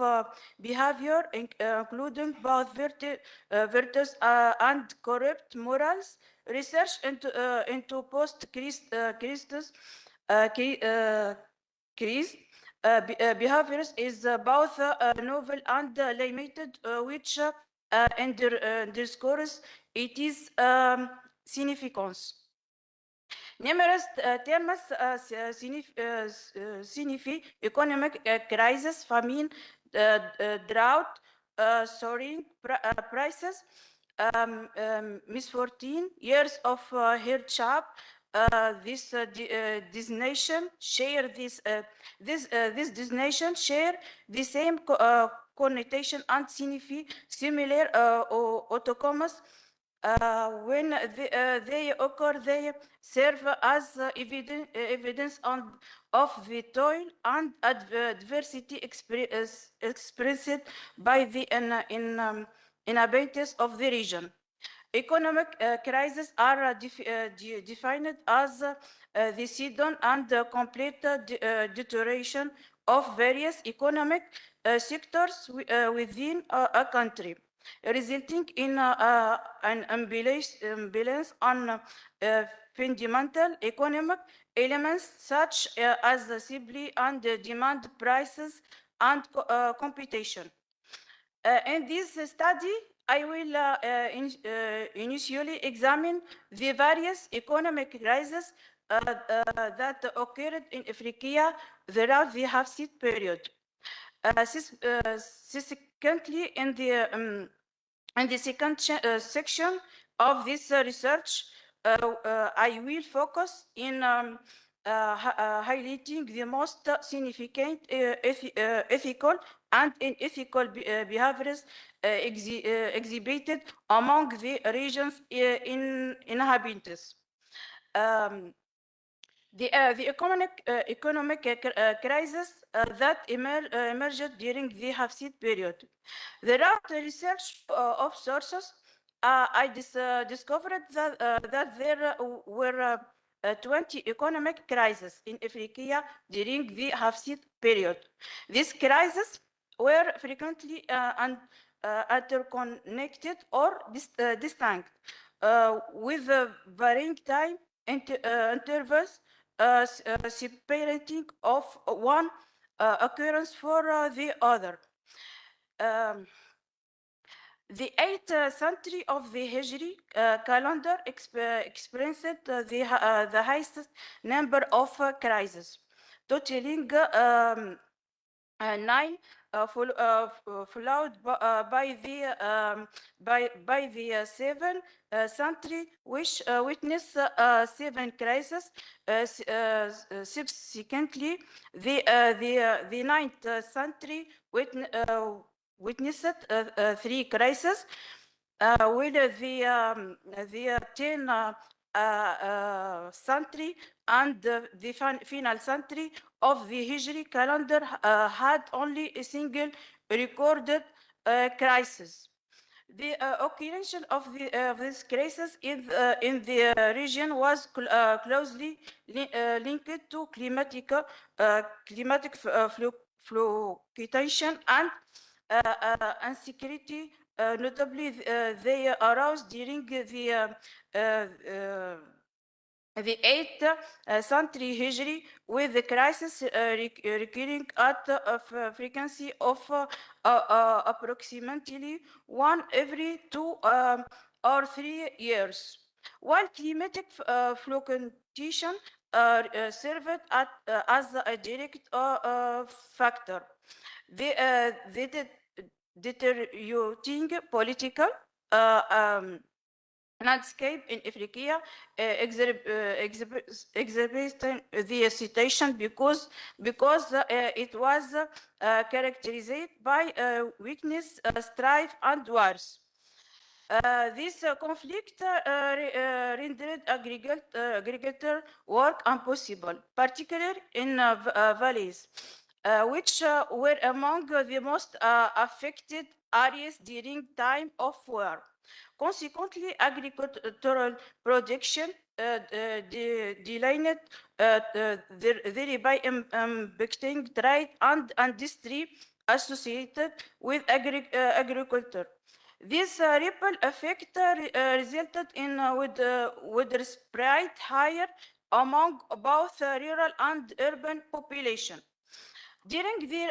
behavior, including both virtuous and corrupt morals. Research into post-Christus behaviors is both novel and limited, which underscores its significance. Numerous terms signify economic crisis, famine, drought, soaring prices, misfortune, years of hardship. This nation share this nation share the same connotation and signify similar outcomes. When they occur, they serve as evidence of the toil and adversity experienced by the inhabitants of the region. Economic crises are defined as the sudden and complete deterioration of various economic sectors within a country, resulting in an imbalance on fundamental economic elements such as supply and demand, prices, and competition. In this study, I will initially examine the various economic crises that occurred in Africa throughout the Hafsid period. Subsequently, in the second section of this research, I will focus in highlighting the most significant ethical and unethical behaviors exhibited among the region's inhabitants. The economic crisis that emerged during the Hafsid period. Throughout the research of sources, I discovered that there were 20 economic crises in Africa during the Hafsid period. These crises were frequently interconnected or distinct, with varying time intervals separating of one occurrence for the other. The 8th century of the Hijri calendar experienced the highest number of crises, totaling 9, followed by the 7th century, which witnessed 7 crises. Subsequently, the 9th century witnessed 3 crises, with the 10th century and the final century of the Hijri calendar had only a single recorded crisis. The occurrence of this crisis in the region was closely linked to climatic fluctuation and insecurity. Notably, they arose during the 8th century Hijri, with the crisis recurring at a frequency of approximately 1 every 2 or 3 years. While climatic fluctuation served as a direct factor, the deteriorating political landscape in Africa exacerbating the situation because it was characterized by weakness, strife, and wars. This conflict rendered agriculture work impossible, particularly in valleys, which were among the most affected areas during time of war. Consequently, agricultural production declined, thereby impacting trade and industry associated with agriculture. This ripple effect resulted in widespread higher among both rural and urban population. During the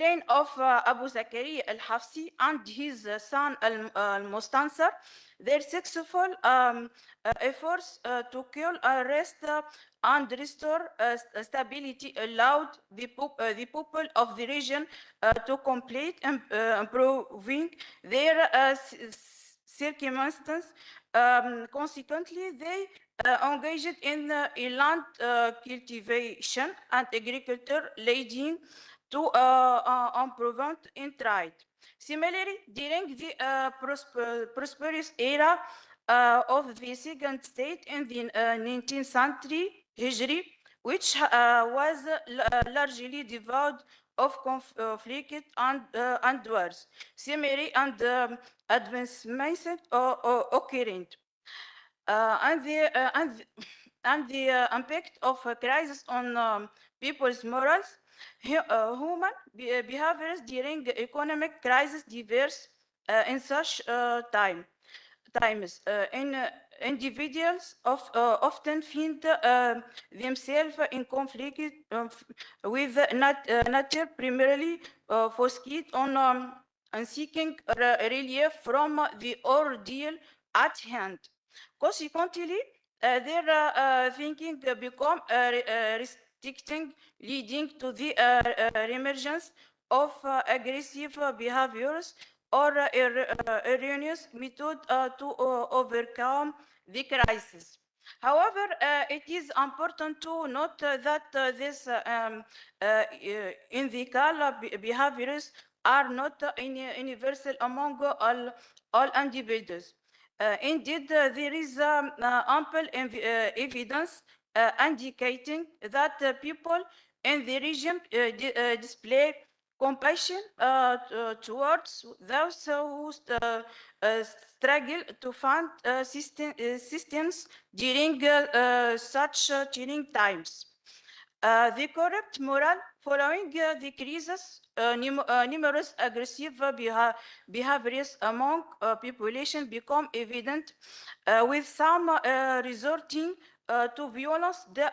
reign of Abu Zakaria al-Hafsi and his son al-Mustansar, their successful efforts to kill, arrest, and restore stability allowed the people of the region to complete improving their circumstances. Consequently, they engaged in land cultivation and agriculture, leading to improvement in trade. Similarly, during the prosperous era of the second state in the 19th century Hijri, which was largely devoid of conflict and wars, summary and advancements occurring. And the impact of a crisis on people's morals, human behaviors during economic crisis diverse in such times. Individuals often find themselves in conflict with nature, primarily focused on seeking relief from the ordeal at hand. Consequently, their thinking become restricting, leading to the emergence of aggressive behaviors or erroneous method to overcome the crisis. However, it is important to note that these ethical behaviors are not universal among all individuals. Indeed, there is ample evidence indicating that people in the region display compassion towards those who struggle to fund systems during such chilling times. The corrupt moral following the crisis, numerous aggressive behaviors among population become evident, with some resorting to violence due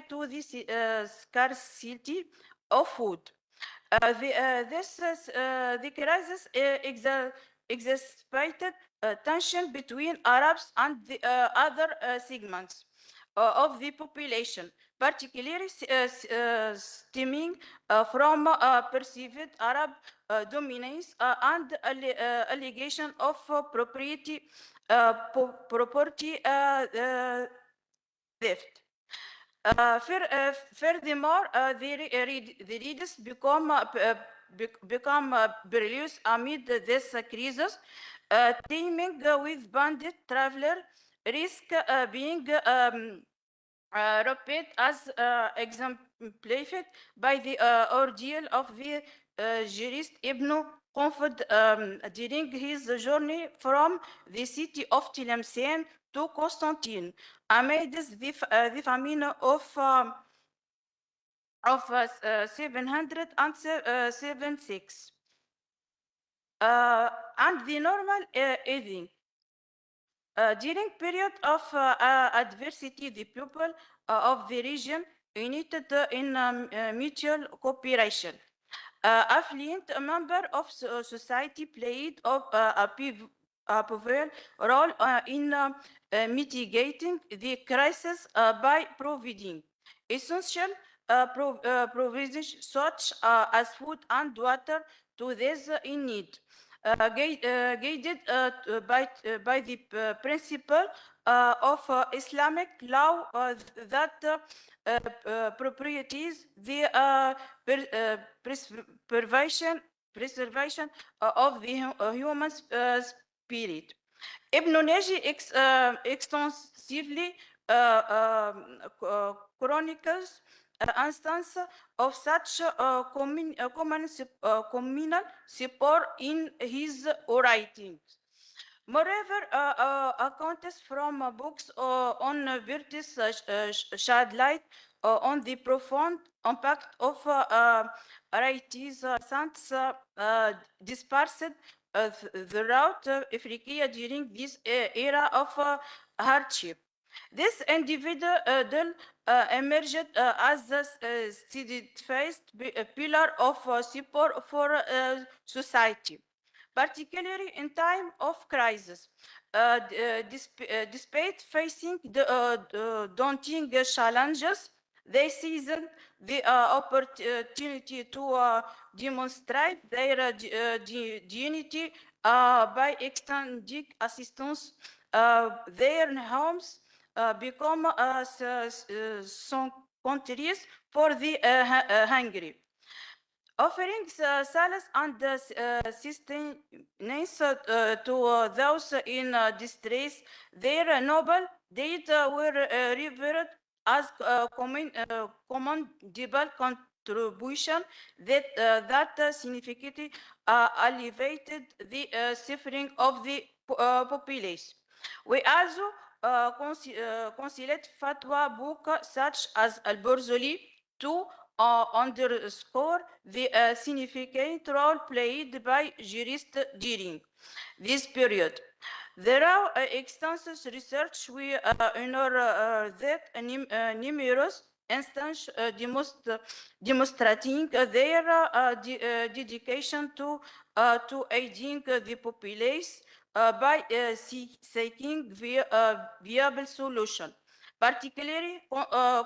to the scarcity of food. The crisis exacerbated tension between Arabs and the other segments of the population, particularly stemming from perceived Arab dominance and allegation of property theft. Furthermore, the readers become perilous amid this crisis, teeming with bandit traveler, risk being repeat as exemplified by the ordeal of the jurist Ibn Qunfud during his journey from the city of Tlemcen to Constantine amidst the famine of 776. And the normal eating. During period of adversity, the people of the region united in mutual cooperation. Affluent member of society played a pivotal role in mitigating the crisis by providing essential provisions such as food and water to those in need. Guided by the principle of Islamic law that proprieties the preservation of the human spirit. Ibn Naji extensively chronicles instance of such communal support in his writings. Moreover, accounts from books on virtues shed light on the profound impact of varieties since dispersed throughout Africa during this era of hardship. This individual emerged as the steadfast pillar of support for society, particularly in time of crisis. Despite facing the daunting challenges, they seized the opportunity to demonstrate their dignity by extending assistance. Their homes become some countries for the hungry, offering solace and sustenance to those in distress. Their noble deeds were revered as commendable contribution that significantly alleviated the suffering of the population. We also consulted fatwa books such as Al-Burzuli to underscore the significant role played by jurists during this period. There are extensive research that numerous instances demonstrating their dedication to aiding the populace by seeking viable solution, particularly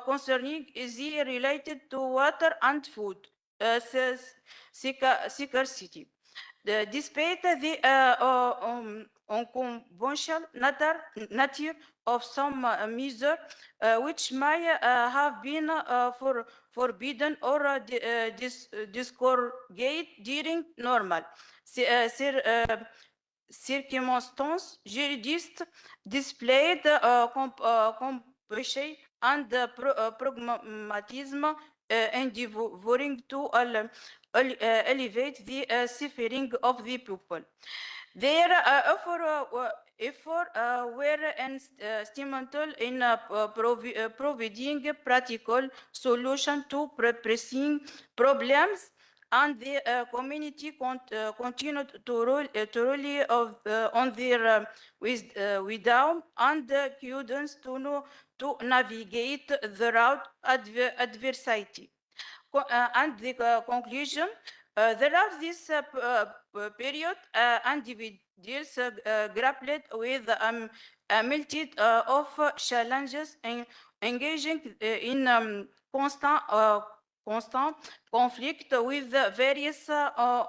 concerning the related to water and food scarcity. Despite the unconventional nature of some measures, which may have been forbidden or discouraged during normal circumstances, jurists displayed compassion and pragmatism, endeavoring to elevate the suffering of the people. Their efforts were instrumental in providing practical solutions to pressing problems, and the community continued to rely on their wisdom and prudence to navigate the route adversity. And the conclusion, throughout this period, individuals grappled with a multitude of challenges and engaging in constant conflict with various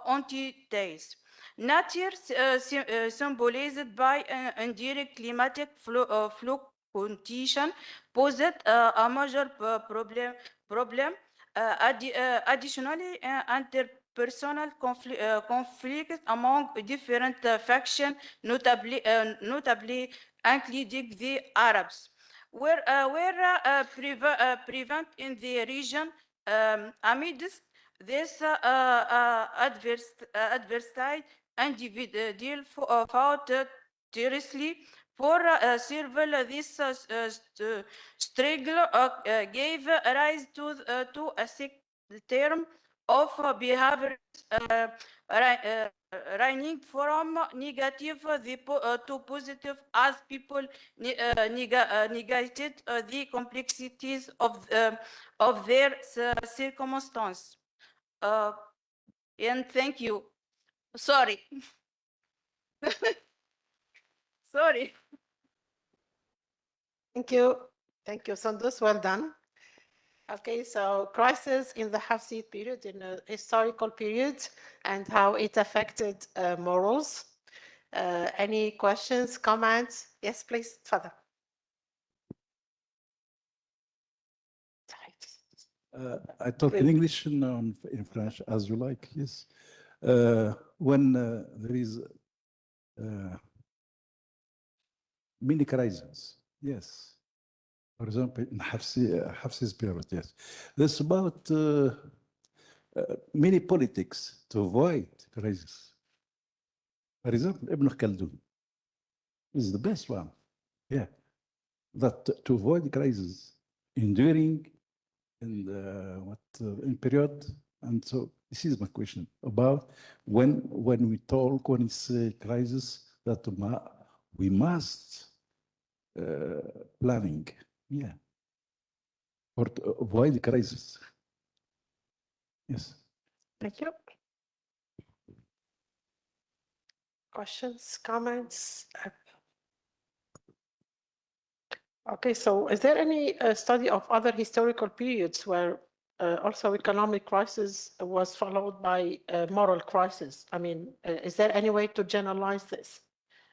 entities. Nature, symbolized by indirect climatic fluctuation, posed a major problem. Additionally, interpersonal conflict among different factions, notably including the Arabs, were prevalent in the region. Amidst this adversity, individuals fought tirelessly for several. This struggle gave rise to a term of behavior ranging from negative to positive, as people negated the complexities of their circumstance. And thank you. Sorry. Sorry. Thank you. Thank you, Sandus. Well done. Okay, so crisis in the Hafsid period, in a historical period, and how it affected morals. Any questions, comments? Yes, please, Father. I talk in English and in French, as you like, yes. When there is many crises, yes. For example, in Hafsi's period, yes. There's about many politics to avoid crisis. For example, Ibn Khaldun is the best one. Yeah. That to avoid crisis, enduring in the in period. And so this is my question about when we talk, when it's a crisis, that we must planning, yeah, or to avoid the crisis. Yes. Thank you. Questions, comments? Okay, so is there any study of other historical periods where also economic crisis was followed by moral crisis? I mean, is there any way to generalize this?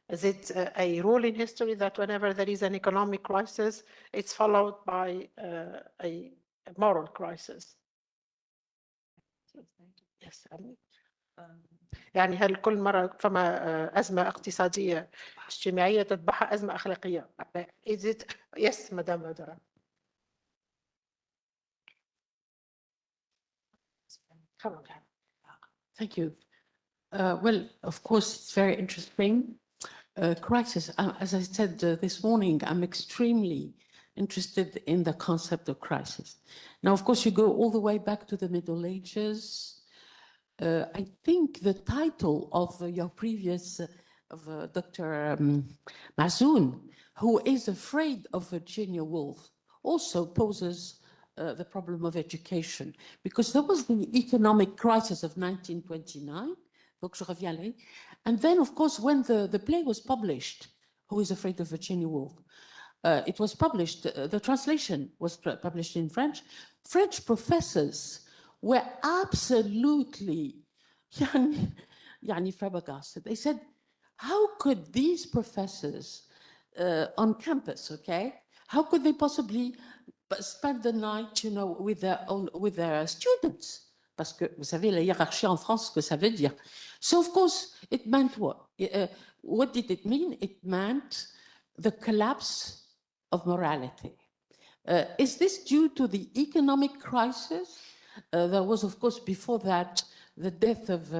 Is it a rule in history that whenever there is an economic crisis, it's followed by a moral crisis? Yes, I mean, يعني هل كل مرة فما أزمة اقتصادية اجتماعية تتبعها أزمة أخلاقية؟ Is it? Yes, Madam Adara. Thank you. Well, of course, it's very interesting. Crisis, as I said this morning, I'm extremely interested in the concept of crisis. Now, of course, you go all the way back to the Middle Ages. I think the title of your previous, of Dr. Mazoun, who is afraid of Virginia Woolf, also poses the problem of education, because there was the economic crisis of 1929, donc je reviens là. And then, of course, when the play was published, Who is Afraid of Virginia Woolf, it was published, the translation was published in French. French professors were absolutely flabbergasted. They said, how could these professors on campus, okay, how could they possibly spend the night, with their students? Parce que vous savez, la hiérarchie en France, ce que ça veut dire. So, of course, it meant what? What did it mean? It meant the collapse of morality. Is this due to the economic crisis? There was, of course, before that, the death of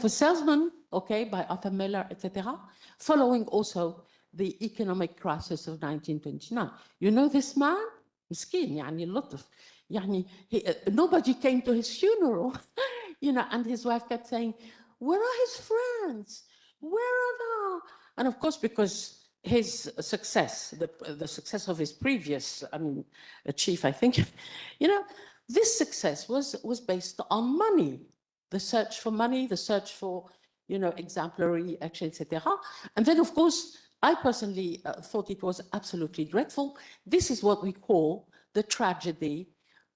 a salesman, okay, by Arthur Miller, etc., following also the economic crisis of 1929. You know this man? Miskin, يعني a lot of, nobody came to his funeral, and his wife kept saying, where are his friends? Where are they? And of course, because his success, the success of his previous, chief, I think, this success was based on money, the search for money, the search for, exemplary action, etc. And then, of course, I personally thought it was absolutely dreadful. This is what we call the tragedy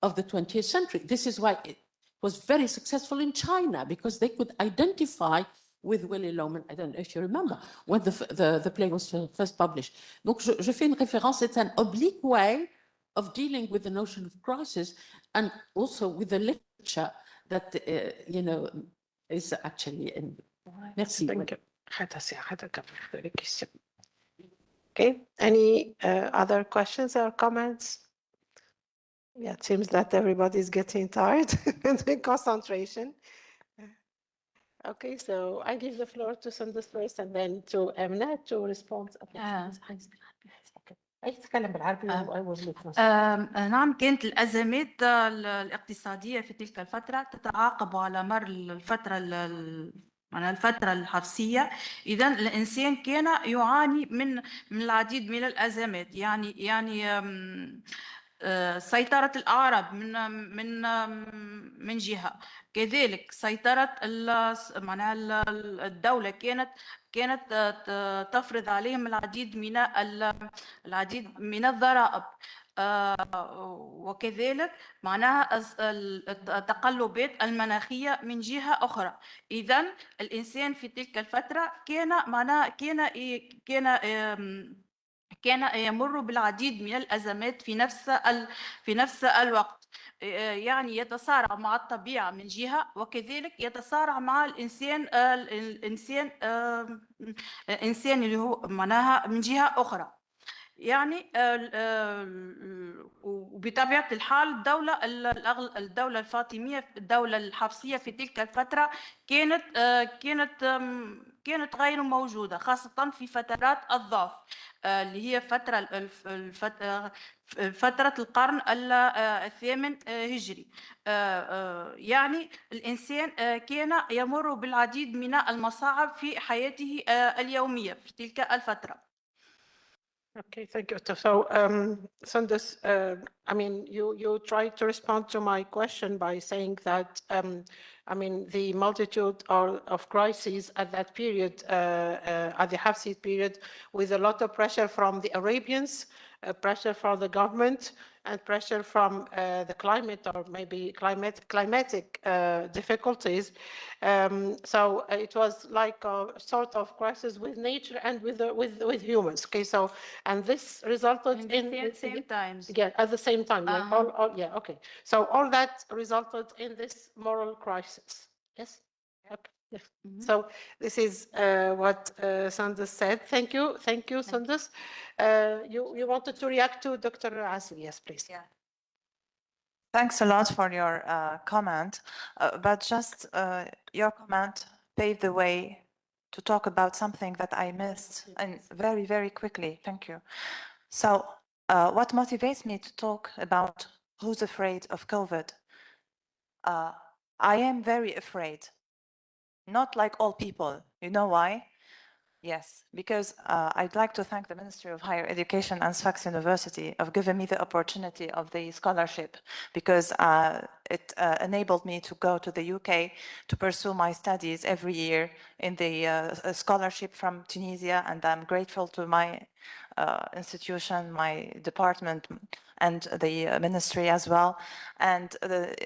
of the 20th century. This is why it was very successful in China, because they could identify with Willy Loman. I don't know if you remember when the play was first published. Donc, je fais une référence. It's an oblique way of dealing with the notion of crisis, and also with the literature that, is actually in. Merci. Thank you. Okay, any other questions or comments? Yeah, it seems that everybody's getting tired and in concentration. Okay, so I give the floor to Sandus first and then to Emna to respond. نعم، كانت الأزمات الاقتصادية في تلك الفترة تتعاقب على مر الفترة الفترة الحفصية. إذا الإنسان كان يعاني من العديد من الأزمات، يعني سيطرة الأعراب من جهة، كذلك سيطرة معناها الدولة كانت تفرض عليهم العديد من الضرائب، وكذلك معناها التقلبات المناخية من جهة أخرى. إذن الإنسان في تلك الفترة كان يمر بالعديد من الأزمات في نفس الوقت، يعني يتصارع مع الطبيعة من جهة، وكذلك يتصارع مع الإنسان اللي هو معناها من جهة أخرى. يعني وبطبيعة الحال الدولة الفاطمية، الدولة الحفصية في تلك الفترة كانت غير موجودة، خاصة في فترات الضعف اللي هي فترة القرن الثامن هجري. يعني الإنسان كان يمر بالعديد من المصاعب في حياته اليومية في تلك الفترة. Okay, thank you. So, Sandus, you tried to respond to my question by saying that, the multitude of crises at that period, at the Hafsid period, with a lot of pressure from the Arabians, pressure from the government, and pressure from the climate, or maybe climatic difficulties. So it was like a sort of crisis with nature and with humans. Okay, so and this resulted in the same times. Yeah, at the same time. Yeah, okay. So all that resulted in this moral crisis. Yes. Okay. Yeah. So this is what Sandus said. Thank you, Sandus. You wanted to react to Dr. Asli? Yes, please. Yeah. Thanks a lot for your comment, but just your comment paved the way to talk about something that I missed, and very, very quickly. Thank you. So what motivates me to talk about who's afraid of COVID? I am very afraid, not like all people. You know why? Yes, because I'd like to thank the Ministry of Higher Education and Sfax University of giving me the opportunity of the scholarship, because it enabled me to go to the UK to pursue my studies every year in the scholarship from Tunisia, and I'm grateful to my institution, my department, and the ministry as well. And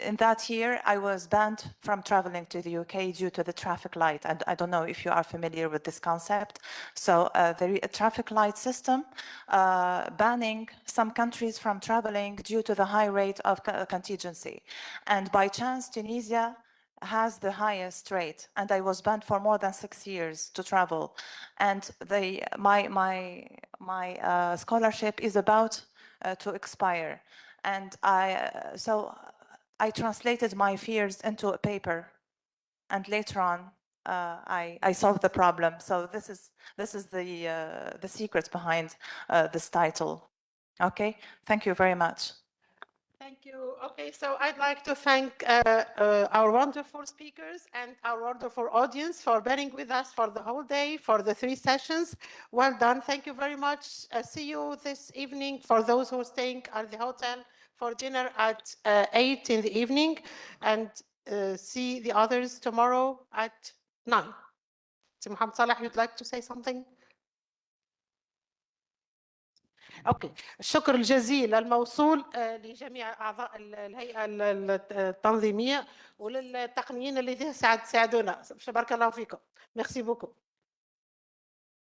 in that year, I was banned from traveling to the UK due to the traffic light. And I don't know if you are familiar with this concept. So the traffic light system banning some countries from traveling due to the high rate of contingency. And by chance, Tunisia has the highest rate, and I was banned for more than 6 years to travel. And my scholarship is about to expire, and so I translated my fears into a paper, and later on I solved the problem. So this is the secret behind this title. Okay, thank you very much. Thank you. Okay, so I'd like to thank our wonderful speakers and our wonderful audience for bearing with us for the whole day, for the 3 sessions. Well done. Thank you very much. See you this evening for those who are staying at the hotel for dinner at 8 in the evening, and see the others tomorrow at 9. Mohammed Salah, you'd like to say something? اوكي، الشكر الجزيل الموصول لجميع اعضاء الهيئه التنظيميه وللتقنيين الذين ساعدونا. بارك الله فيكم. ميرسي بوكو.